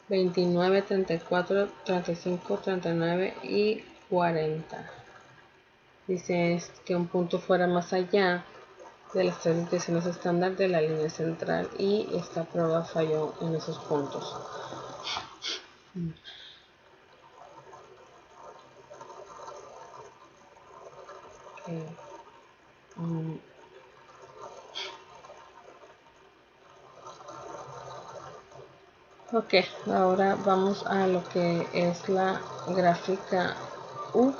29, 34, 35, 39 y 40. Dice que un punto fuera más allá de las tres desviaciones estándar de la línea central, y esta prueba falló en esos puntos. Ok, ahora vamos a lo que es la gráfica U.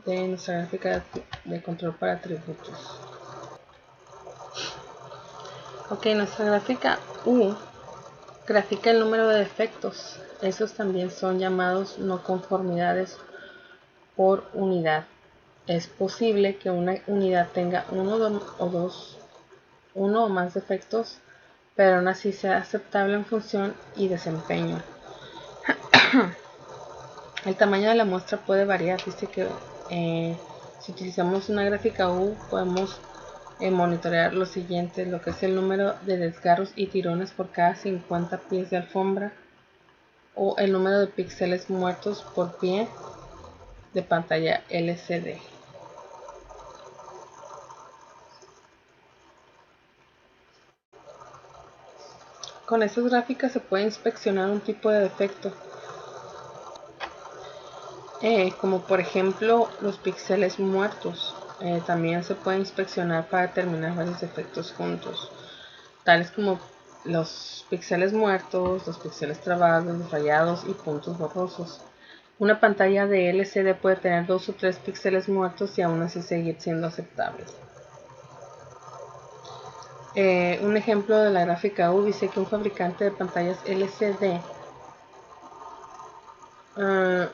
De nuestra gráfica de control para atributos. Ok, nuestra gráfica U grafica el número de defectos. Esos también son llamados no conformidades por unidad. Es posible que una unidad tenga uno o más defectos, pero aún así sea aceptable en función y desempeño. El tamaño de la muestra puede variar. Dice que si utilizamos una gráfica U podemos monitorear lo siguiente: lo que es el número de desgarros y tirones por cada 50 pies de alfombra, o el número de píxeles muertos por pie de pantalla LCD. Con estas gráficas se puede inspeccionar un tipo de defecto, como por ejemplo los píxeles muertos. También se puede inspeccionar para determinar varios defectos juntos, tales como los píxeles muertos, los píxeles trabados, rayados y puntos borrosos. Una pantalla de LCD puede tener 2 o 3 píxeles muertos y aún así seguir siendo aceptable. Un ejemplo de la gráfica U dice que un fabricante de pantallas LCD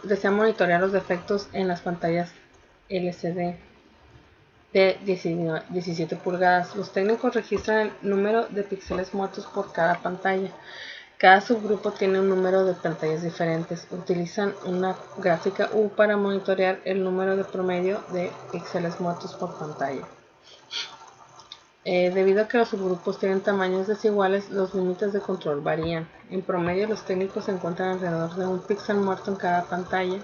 desea monitorear los defectos en las pantallas LCD de 17 pulgadas. Los técnicos registran el número de píxeles muertos por cada pantalla. Cada subgrupo tiene un número de pantallas diferentes. Utilizan una gráfica U para monitorear el número de promedio de píxeles muertos por pantalla. Debido a que los subgrupos tienen tamaños desiguales, los límites de control varían. En promedio, los técnicos encuentran alrededor de un píxel muerto en cada pantalla,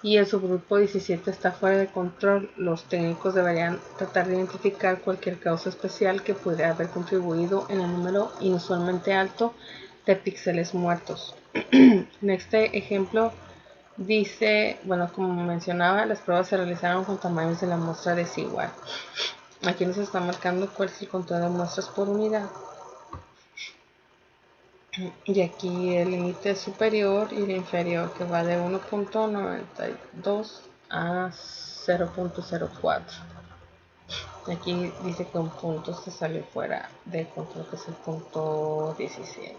y el subgrupo 17 está fuera de control. Los técnicos deberían tratar de identificar cualquier causa especial que pudiera haber contribuido en el número inusualmente alto de píxeles muertos. En este ejemplo dice, bueno, como mencionaba, las pruebas se realizaron con tamaños de la muestra desigual. Aquí nos está marcando cuál es el conteo de muestras por unidad, y aquí el límite superior y el inferior, que va de 1.92 a 0.04. Aquí dice que un punto se salió fuera de control, que es el punto 17.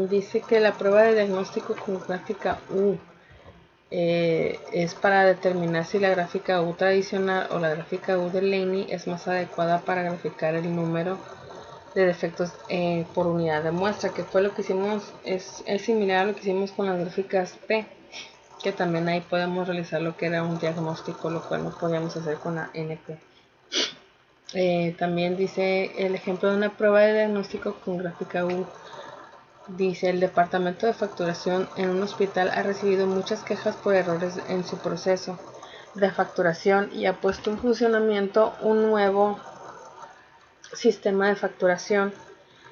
Dice que la prueba de diagnóstico con gráfica U es para determinar si la gráfica U tradicional o la gráfica U de Laney es más adecuada para graficar el número de defectos por unidad de muestra, que fue lo que hicimos. Es similar a lo que hicimos con las gráficas P, que también ahí podemos realizar lo que era un diagnóstico, lo cual no podíamos hacer con la NP. También dice el ejemplo de una prueba de diagnóstico con gráfica U. Dice, el departamento de facturación en un hospital ha recibido muchas quejas por errores en su proceso de facturación y ha puesto en funcionamiento un nuevo sistema de facturación.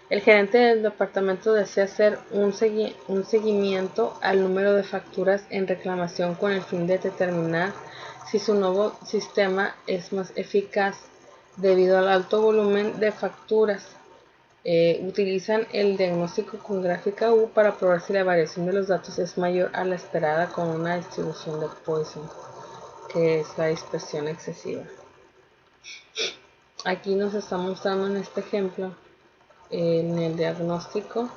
El gerente del departamento desea hacer un seguimiento al número de facturas en reclamación con el fin de determinar si su nuevo sistema es más eficaz debido al alto volumen de facturas. Utilizan el diagnóstico con gráfica U para probar si la variación de los datos es mayor a la esperada con una distribución de Poisson, que es la dispersión excesiva. Aquí nos está mostrando en este ejemplo, en el diagnóstico,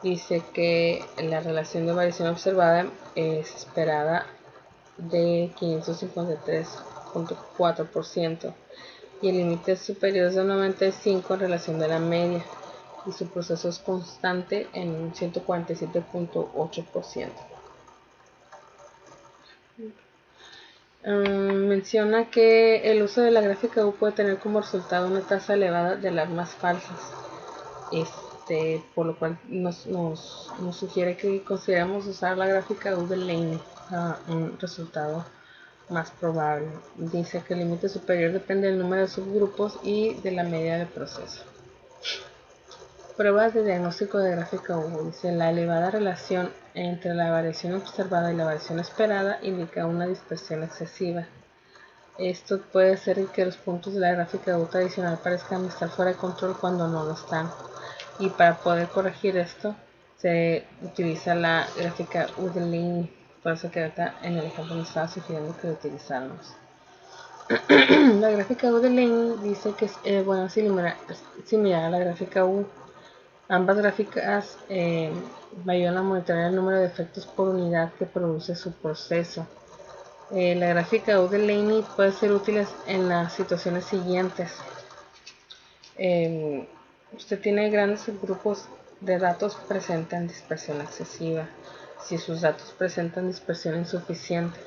dice que la relación de variación observada es esperada de 553.4% y el límite superior es de 95 en relación de la media y su proceso es constante en 147.8%. Menciona que el uso de la gráfica U puede tener como resultado una tasa elevada de alarmas falsas, por lo cual nos sugiere que consideremos usar la gráfica U de Laney a un resultado más probable. Dice que el límite superior depende del número de subgrupos y de la media del proceso. Pruebas de diagnóstico de gráfica U. Dice, la elevada relación entre la variación observada y la variación esperada indica una dispersión excesiva. Esto puede ser que los puntos de la gráfica U tradicional parezcan estar fuera de control cuando no lo están. Y para poder corregir esto, se utiliza la gráfica U de Laney. Por eso que ahorita en el ejemplo me estaba sugiriendo que lo utilizáramos. La gráfica U de Laney dice que es similar a la gráfica U. Ambas gráficas ayudan a monitorear el número de efectos por unidad que produce su proceso. La gráfica U de Laney puede ser útil en las situaciones siguientes. Usted tiene grandes subgrupos de datos presentan dispersión excesiva. Si sus datos presentan dispersión insuficiente.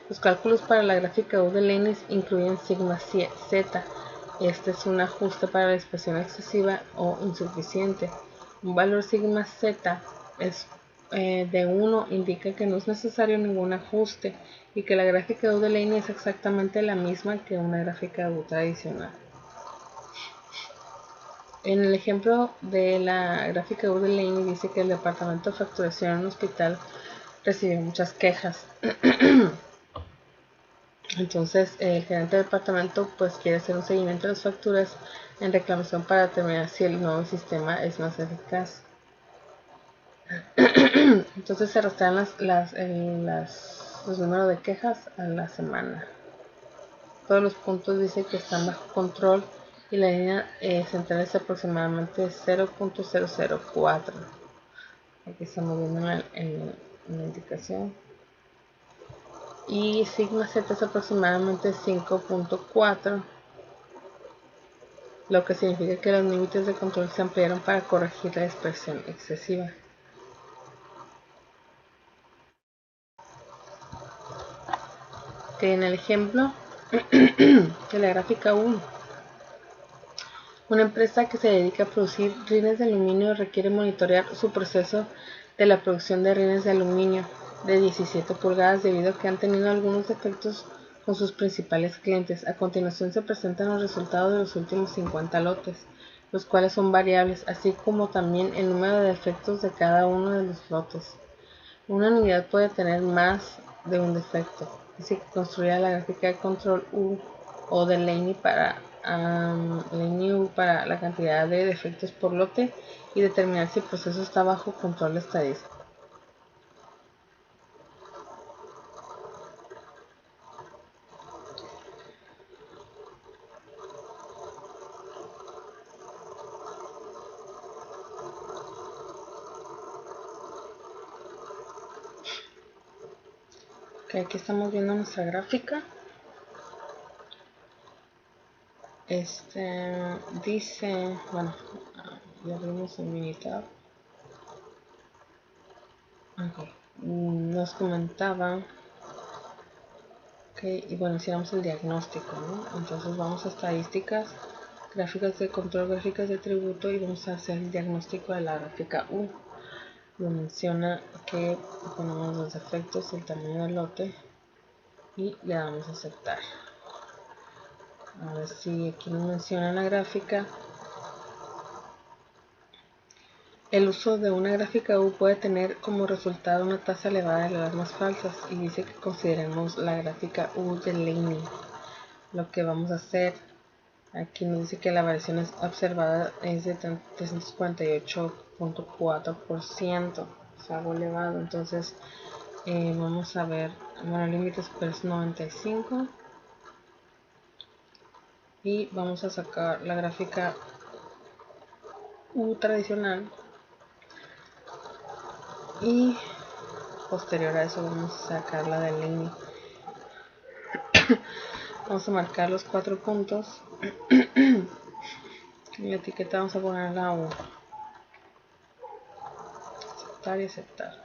Los cálculos para la gráfica U de Laney incluyen sigma z. Este es un ajuste para la dispersión excesiva o insuficiente. Un valor sigma z es de 1 indica que no es necesario ningún ajuste y que la gráfica U de Laney es exactamente la misma que una gráfica U tradicional. En el ejemplo de la gráfica U de Laney dice que el departamento de facturación en un hospital recibió muchas quejas. Entonces el gerente del departamento pues quiere hacer un seguimiento de las facturas en reclamación para determinar si el nuevo sistema es más eficaz. Entonces se rastrean los números de quejas a la semana. Todos los puntos dice que están bajo control y la línea central es aproximadamente 0.004. Aquí estamos viendo en la indicación. Y sigma z es aproximadamente 5.4, lo que significa que los límites de control se ampliaron para corregir la dispersión excesiva. En el ejemplo de la gráfica 1, una empresa que se dedica a producir rines de aluminio requiere monitorear su proceso de la producción de rines de aluminio de 17 pulgadas debido a que han tenido algunos defectos con sus principales clientes. A continuación se presentan los resultados de los últimos 50 lotes, los cuales son variables, así como también el número de defectos de cada uno de los lotes. Una unidad puede tener más de un defecto. Así que construir la gráfica de control U o de Laney para la cantidad de defectos por lote y determinar si el proceso está bajo control estadístico. Okay, aquí estamos viendo nuestra gráfica. Dice, bueno, ya abrimos el Minitab. Okay. Nos comentaba y bueno, hiciéramos el diagnóstico, ¿no? Entonces vamos a estadísticas gráficas de control, gráficas de tributo, y vamos a hacer el diagnóstico de la gráfica U. Nos menciona que ponemos los defectos, el tamaño del lote y le damos a aceptar. A ver si aquí nos menciona la gráfica. El uso de una gráfica U puede tener como resultado una tasa elevada de alarmas falsas, y dice que consideremos la gráfica U de Laney. Lo que vamos a hacer, aquí nos dice que la variación observada es de 348.4%, es algo elevado. Entonces vamos a ver, bueno, el límite super es 95, y vamos a sacar la gráfica U tradicional, y posterior a eso vamos a sacar la de Laney. Vamos a marcar los 4 puntos y la etiqueta vamos a poner la U. Aceptar y aceptar.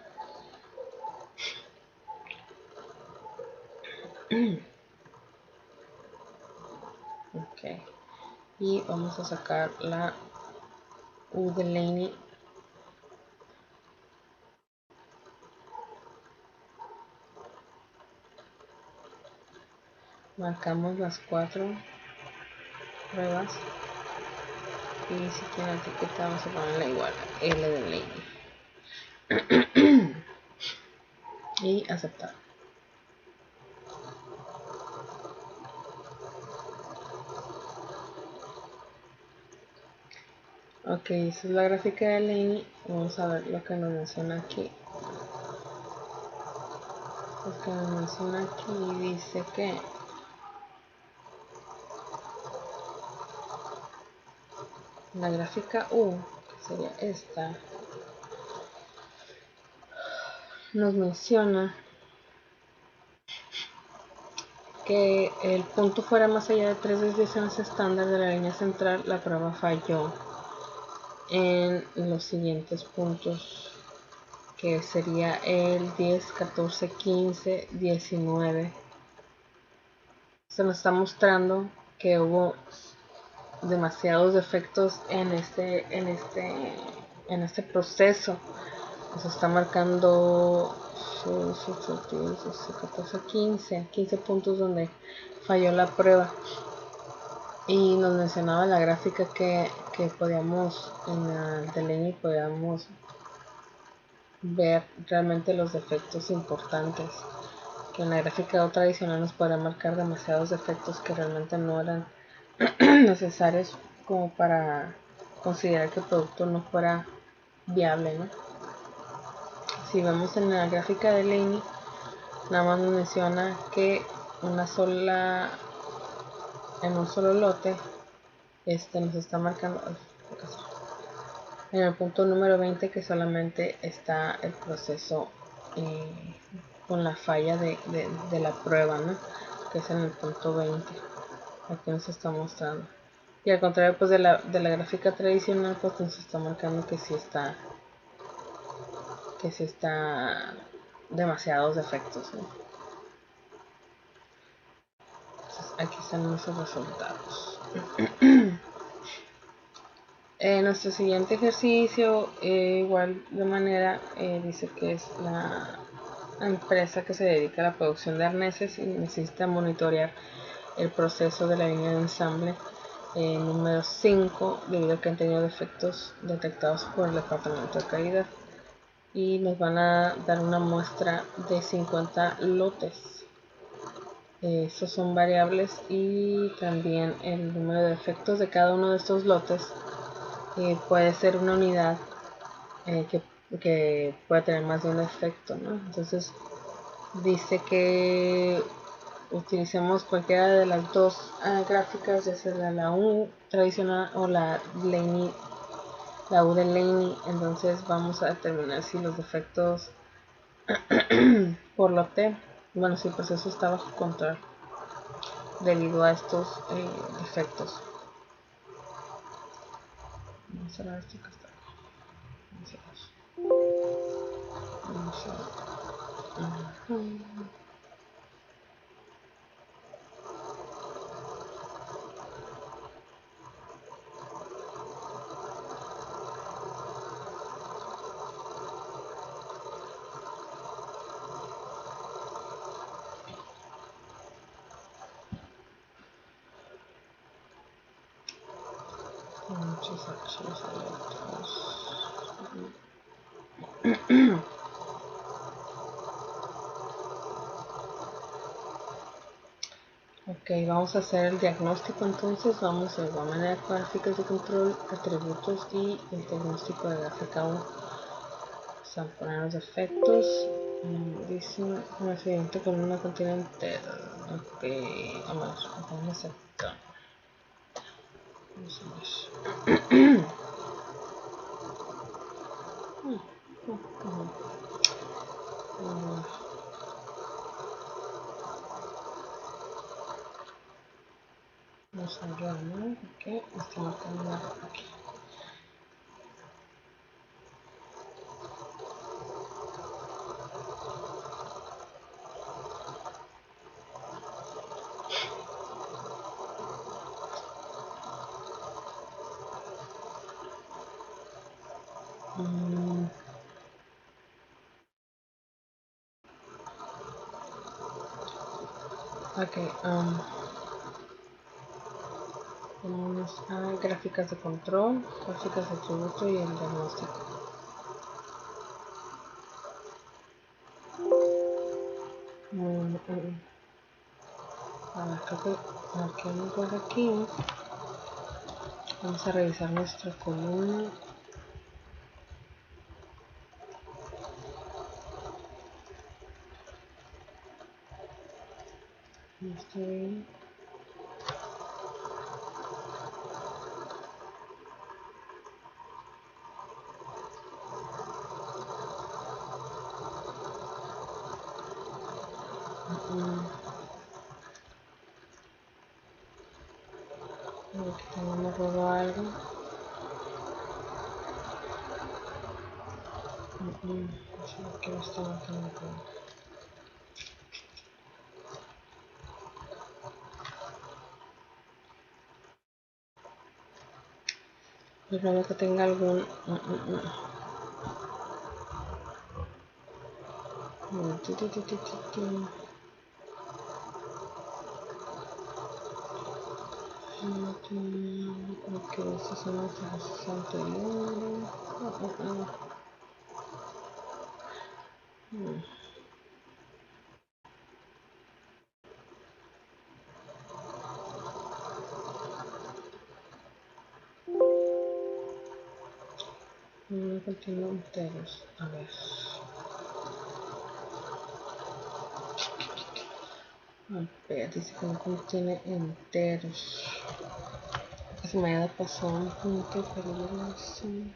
Ok, y vamos a sacar la U de Laney. Marcamos las 4 pruebas, y si tiene la etiqueta vamos a ponerla igual, L de Laney. Y aceptar. Ok, esa es la gráfica de Laney. Vamos a ver lo que nos menciona aquí. Lo que nos menciona aquí dice que la gráfica U, que sería esta, nos menciona que el punto fuera más allá de 3 desviaciones estándar de la línea central. La prueba falló en los siguientes puntos, que sería el 10, 14, 15, 19. Se nos está mostrando que hubo demasiados defectos en este proceso. Nos está marcando 15 puntos donde falló la prueba, y nos mencionaba la gráfica que podíamos, en la de Laney podíamos ver realmente los defectos importantes, que en la gráfica tradicional nos podría marcar demasiados defectos que realmente no eran necesarios como para considerar que el producto no fuera viable, ¿no? Si vemos en la gráfica de Laney, nada más nos menciona que en un solo lote nos está marcando en el punto número 20 que solamente está el proceso con la falla de la prueba, ¿no? Que es en el punto 20. Aquí nos está mostrando. Y al contrario, pues de la gráfica tradicional, pues nos está marcando que sí está demasiados defectos, ¿no? Entonces, aquí están nuestros resultados. Nuestro siguiente ejercicio, igual de manera, dice que es la empresa que se dedica a la producción de arneses y necesita monitorear el proceso de la línea de ensamble número 5, debido a que han tenido defectos detectados por el departamento de calidad, y nos van a dar una muestra de 50 lotes. Estos son variables, y también el número de defectos de cada uno de estos lotes puede ser una unidad que puede tener más de un defecto, ¿no? Entonces dice que utilicemos cualquiera de las dos gráficas, ya sea la U tradicional o la Laney, la U de Laney. Entonces vamos a determinar si los defectos por lote, bueno, si el proceso está bajo control debido a estos defectos. Vamos a ver esto que está acá. Vamos a ver. muchos archivos abiertos. Ok, vamos a hacer el diagnóstico. Entonces vamos a manera gráficas de control, atributos y el diagnóstico de gráfica 1. Vamos a poner los efectos. Dice una siguiente columna contiene entero. Ok, vamos a aceptar. Vamos a ver. Vamos a ver, ¿no? Porque está marcando una aquí. Ok, vamos a gráficas de control, gráficas de atributo y el diagnóstico. A ver, creo que marquemos por aquí. Vamos a revisar nuestra columna. Está bien. Aquí tenemos robo algo. Aquí me está marcando todo. Es raro que tenga algún... Ok, estos son los 61. No continúo enteros. A ver. Dice que no contiene enteros. Se me haya pasado un punto, pero yo no sé.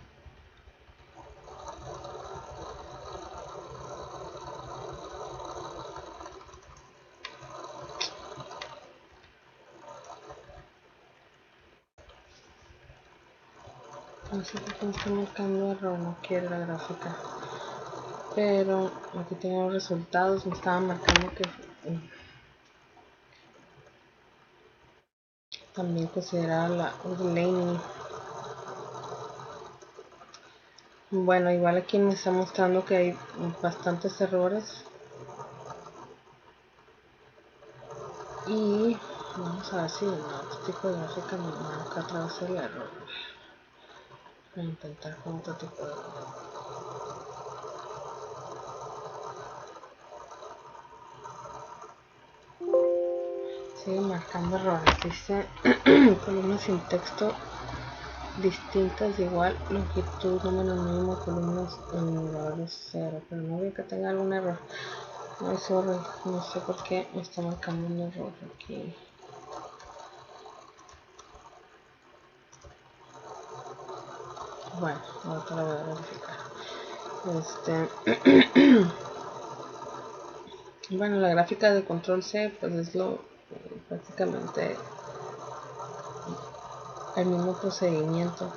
No sé por qué me está marcando error, no quiere la gráfica. Pero aquí tengo los resultados, me estaba marcando que también consideraba la overlaying. Bueno, igual aquí me está mostrando que hay bastantes errores. Y vamos a ver si en otro tipo de gráfica me marca otra vez el error. Voy a intentar con otro tipo de error. Sigue marcando errores. Dice columnas sin texto distintas de igual longitud, número mínimo, columnas en valor de 0. Pero no veo que tenga algún error. No, sorry, no sé por qué me está marcando un error aquí. Bueno, ahora lo voy a verificar. Bueno, la gráfica de control C pues es prácticamente el mismo procedimiento.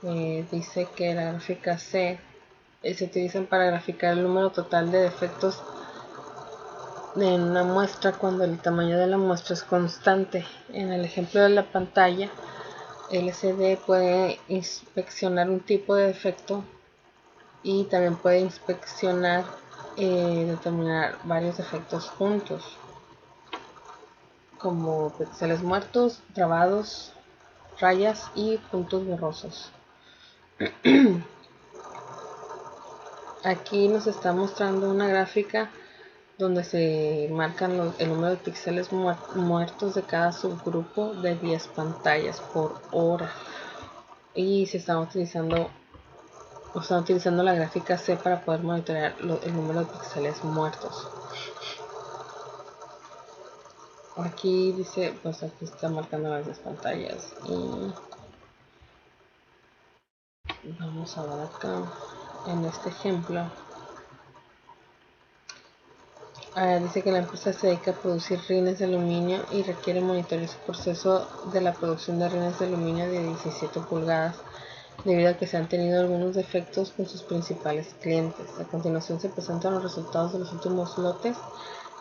Dice que la gráfica C se utilizan para graficar el número total de defectos en una muestra cuando el tamaño de la muestra es constante. En el ejemplo de la pantalla, LCD puede inspeccionar un tipo de defecto y también puede inspeccionar determinar varios defectos juntos, como píxeles muertos, trabados, rayas y puntos borrosos. Aquí nos está mostrando una gráfica donde se marcan el número de píxeles muertos de cada subgrupo de 10 pantallas por hora, y se están utilizando la gráfica C para poder monitorear el número de píxeles muertos. Aquí dice, pues aquí está marcando las 10 pantallas, y vamos a ver acá en este ejemplo. Dice que la empresa se dedica a producir rines de aluminio y requiere monitorear su proceso de la producción de rines de aluminio de 17 pulgadas debido a que se han tenido algunos defectos con sus principales clientes. A continuación se presentan los resultados de los últimos lotes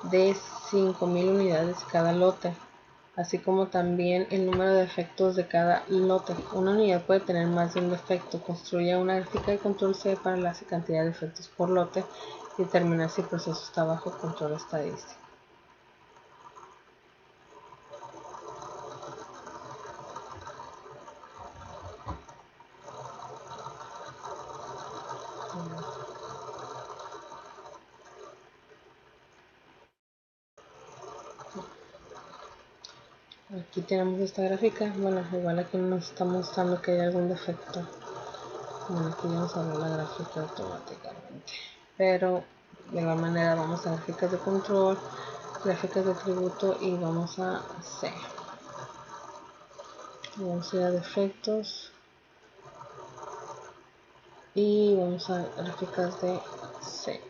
de 5.000 unidades cada lote, así como también el número de defectos de cada lote. Una unidad puede tener más de un defecto. Construye una gráfica de control C para la cantidad de defectos por lote y determinar si el proceso está bajo control estadístico. Aquí tenemos esta gráfica. Bueno, igual aquí nos está mostrando que hay algún defecto. Bueno, aquí vamos a ver la gráfica automáticamente, pero de igual manera vamos a gráficas de control, gráficas de atributo, y vamos a C. Vamos a ir a defectos y vamos a gráficas de C.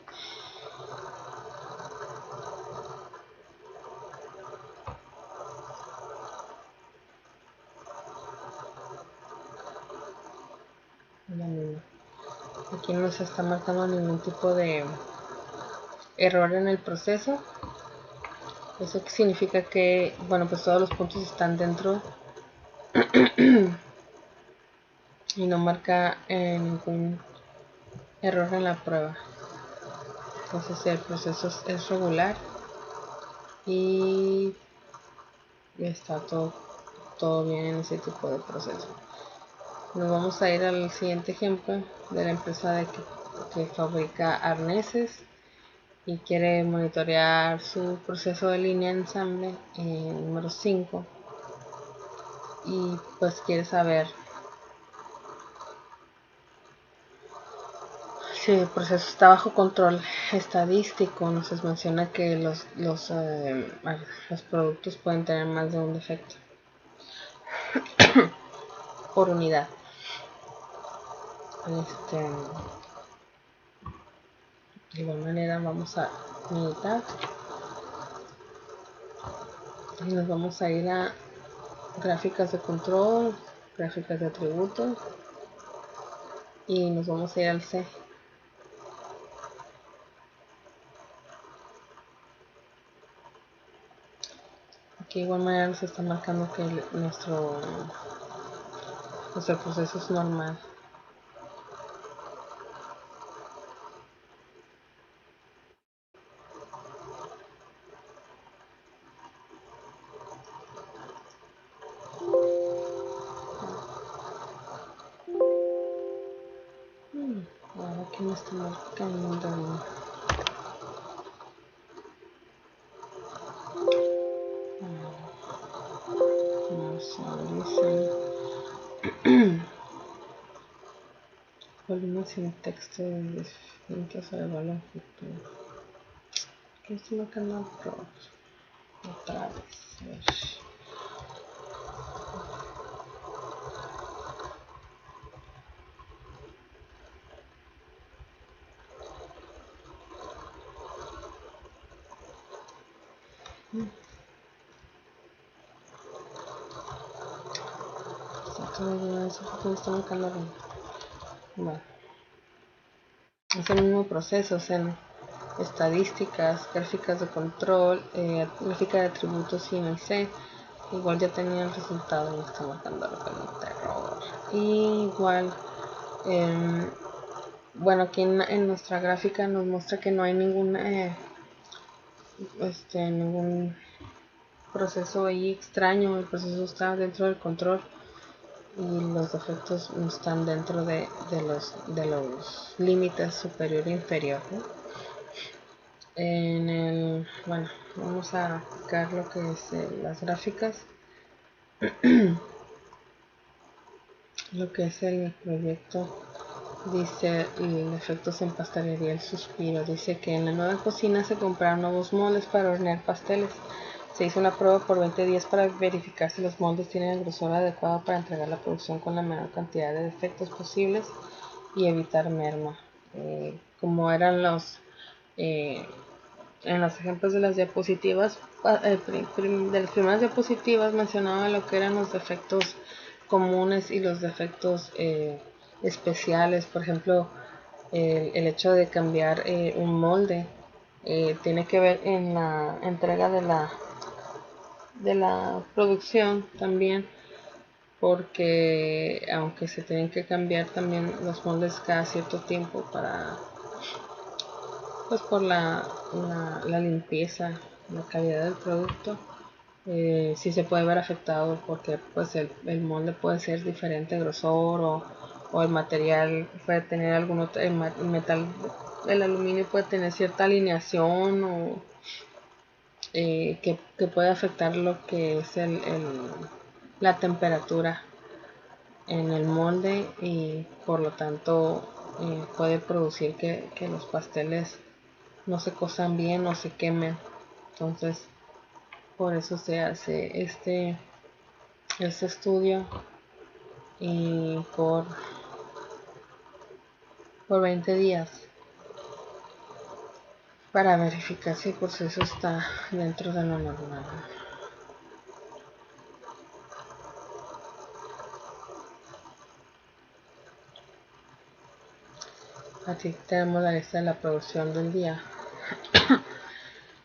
Aquí no se está marcando ningún tipo de error en el proceso. Eso significa que, bueno, pues todos los puntos están dentro y no marca ningún error en la prueba. Entonces el proceso es regular y está todo bien en ese tipo de proceso. Nos vamos a ir al siguiente ejemplo de la empresa que fabrica arneses y quiere monitorear su proceso de línea de ensamble número 5, y pues quiere saber si el proceso está bajo control estadístico. Nos menciona que los productos pueden tener más de un defecto por unidad. De igual manera vamos a meditar y nos vamos a ir a gráficas de control, gráficas de atributos, y nos vamos a ir al C. Aquí de igual manera nos está marcando que nuestro proceso es normal. Ahora aquí me está marcando volumen sin texto de distintos al valor futuro. ¿Qué estoy marcando? Otra vez. A ver. Está marcando bien. Bueno, es el mismo proceso, o sea, estadísticas, gráficas de control, gráfica de atributos y en el C. Igual ya tenía el resultado y me está marcando el error. Y igual, bueno, aquí en nuestra gráfica nos muestra que no hay ningún proceso ahí extraño. El proceso está dentro del control. y los defectos no están dentro de los límites superior e inferior, ¿no? Bueno, vamos a aplicar lo que es las gráficas. Lo que es el proyecto, dice el efectos en pastelería El Suspiro. Dice que en la nueva cocina se compraron nuevos moldes para hornear pasteles. Se hizo una prueba por 20 días para verificar si los moldes tienen el grosor adecuado para entregar la producción con la menor cantidad de defectos posibles y evitar merma. Como eran en los ejemplos de las diapositivas, de las primeras diapositivas mencionaba lo que eran los defectos comunes y los defectos especiales. Por ejemplo, el hecho de cambiar un molde tiene que ver en la entrega de la producción también, porque aunque se tienen que cambiar también los moldes cada cierto tiempo para, pues por la limpieza, la calidad del producto, sí se puede ver afectado, porque pues el molde puede ser diferente grosor, o el material puede tener algún otro, el metal, el aluminio puede tener cierta alineación, o que puede afectar lo que es la temperatura en el molde, y por lo tanto puede producir que los pasteles no se cosan bien o se quemen. Entonces por eso se hace este estudio, y por 20 días para verificar si el proceso está dentro de lo normal. Aquí tenemos la lista de la producción del día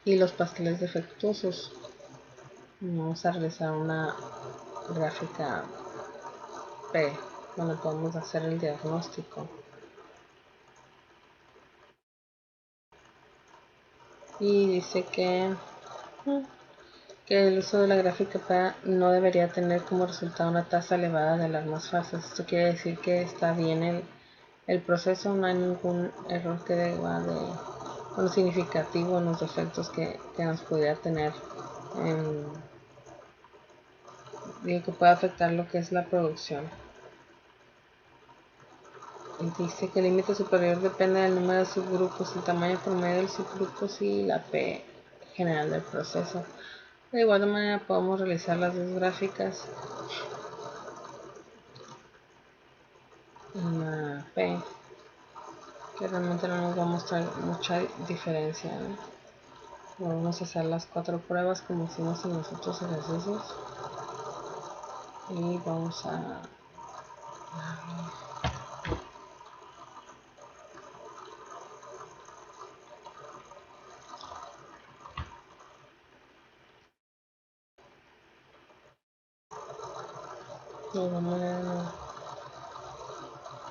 y los pasteles defectuosos. Vamos a realizar una gráfica P donde podemos hacer el diagnóstico, y dice que el uso de la gráfica P no debería tener como resultado una tasa elevada de alarmas falsas. Esto quiere decir que está bien el proceso, no hay ningún error que deba de bueno, significativo en los defectos que nos pudiera tener, que pueda afectar lo que es la producción. Y dice que el límite superior depende del número de subgrupos, el tamaño promedio de los subgrupos y la P general del proceso. De igual manera podemos realizar las dos gráficas. Una P que realmente no nos va a mostrar mucha diferencia, ¿no? Vamos a hacer las 4 pruebas como hicimos en los otros ejercicios, y vamos a de alguna manera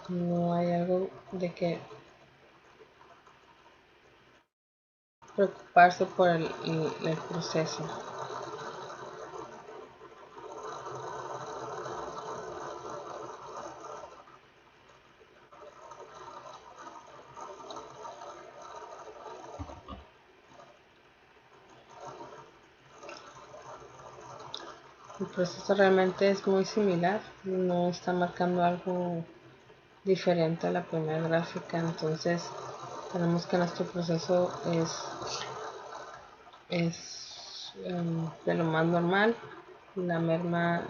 no hay algo de que preocuparse por el proceso. El proceso realmente es muy similar, no está marcando algo diferente a la primera gráfica. Entonces tenemos que nuestro proceso es de lo más normal, la merma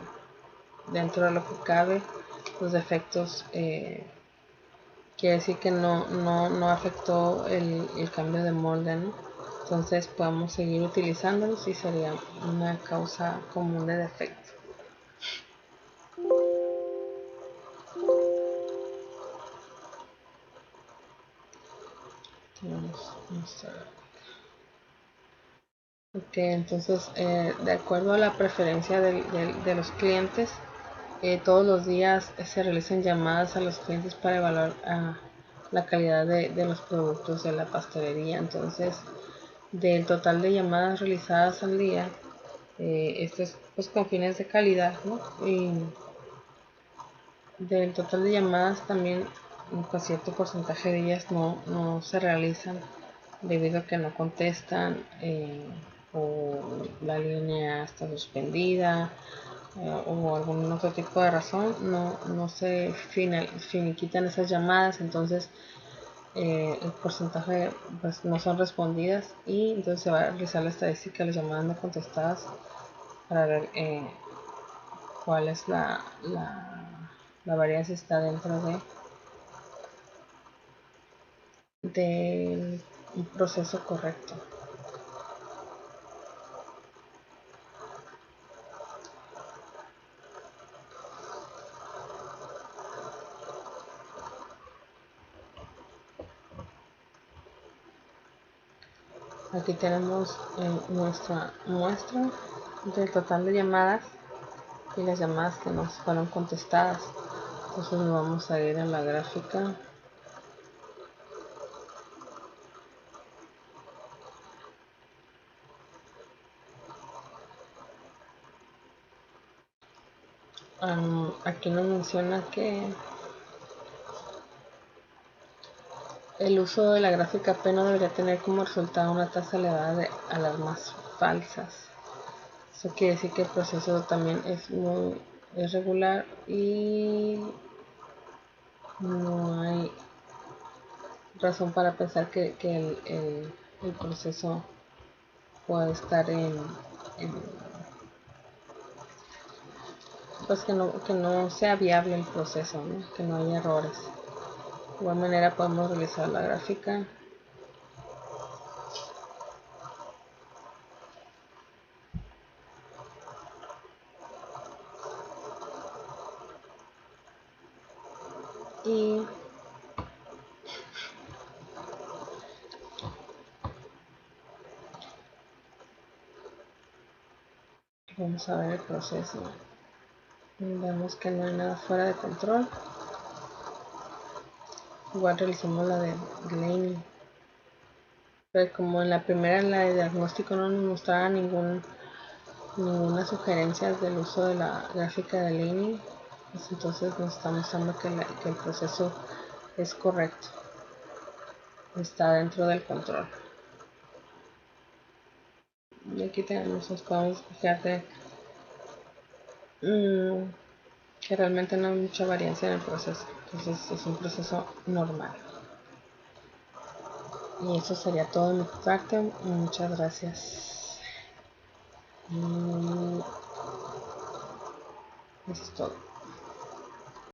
dentro de lo que cabe, los defectos quiere decir que no afectó el cambio de molde, ¿no? Entonces podemos seguir utilizándolos y sería una causa común de defecto. Ok, entonces de acuerdo a la preferencia de los clientes, todos los días se realizan llamadas a los clientes para evaluar la calidad de los productos de la pastelería. Entonces, del total de llamadas realizadas al día, esto es pues con fines de calidad, ¿no? Del total de llamadas también pues cierto porcentaje de ellas no se realizan debido a que no contestan, o la línea está suspendida, o algún otro tipo de razón, no se finiquitan esas llamadas. Entonces el porcentaje pues no son respondidas, y entonces se va a realizar la estadística de las llamadas no contestadas para ver cuál es la varianza, si está dentro del proceso correcto. Aquí tenemos nuestra muestra del total de llamadas y las llamadas que nos fueron contestadas. Entonces nos vamos a ir a la gráfica. Aquí nos menciona que el uso de la gráfica P no debería tener como resultado una tasa elevada de alarmas falsas. Eso quiere decir que el proceso también es muy irregular y no hay razón para pensar que el proceso puede estar pues que no sea viable el proceso, ¿no? Que no haya errores. De igual manera podemos realizar la gráfica y vamos a ver el proceso. Vemos que no hay nada fuera de control. Igual realizamos la de Laney, pero como en la primera, la de diagnóstico, no nos mostraba ninguna sugerencia del uso de la gráfica de Laney, pues entonces nos está mostrando que el proceso es correcto, está dentro del control. Y aquí nos podemos fijar de que realmente no hay mucha variancia en el proceso, entonces es un proceso normal. Y eso sería todo de mi parte. Muchas gracias. Eso es todo.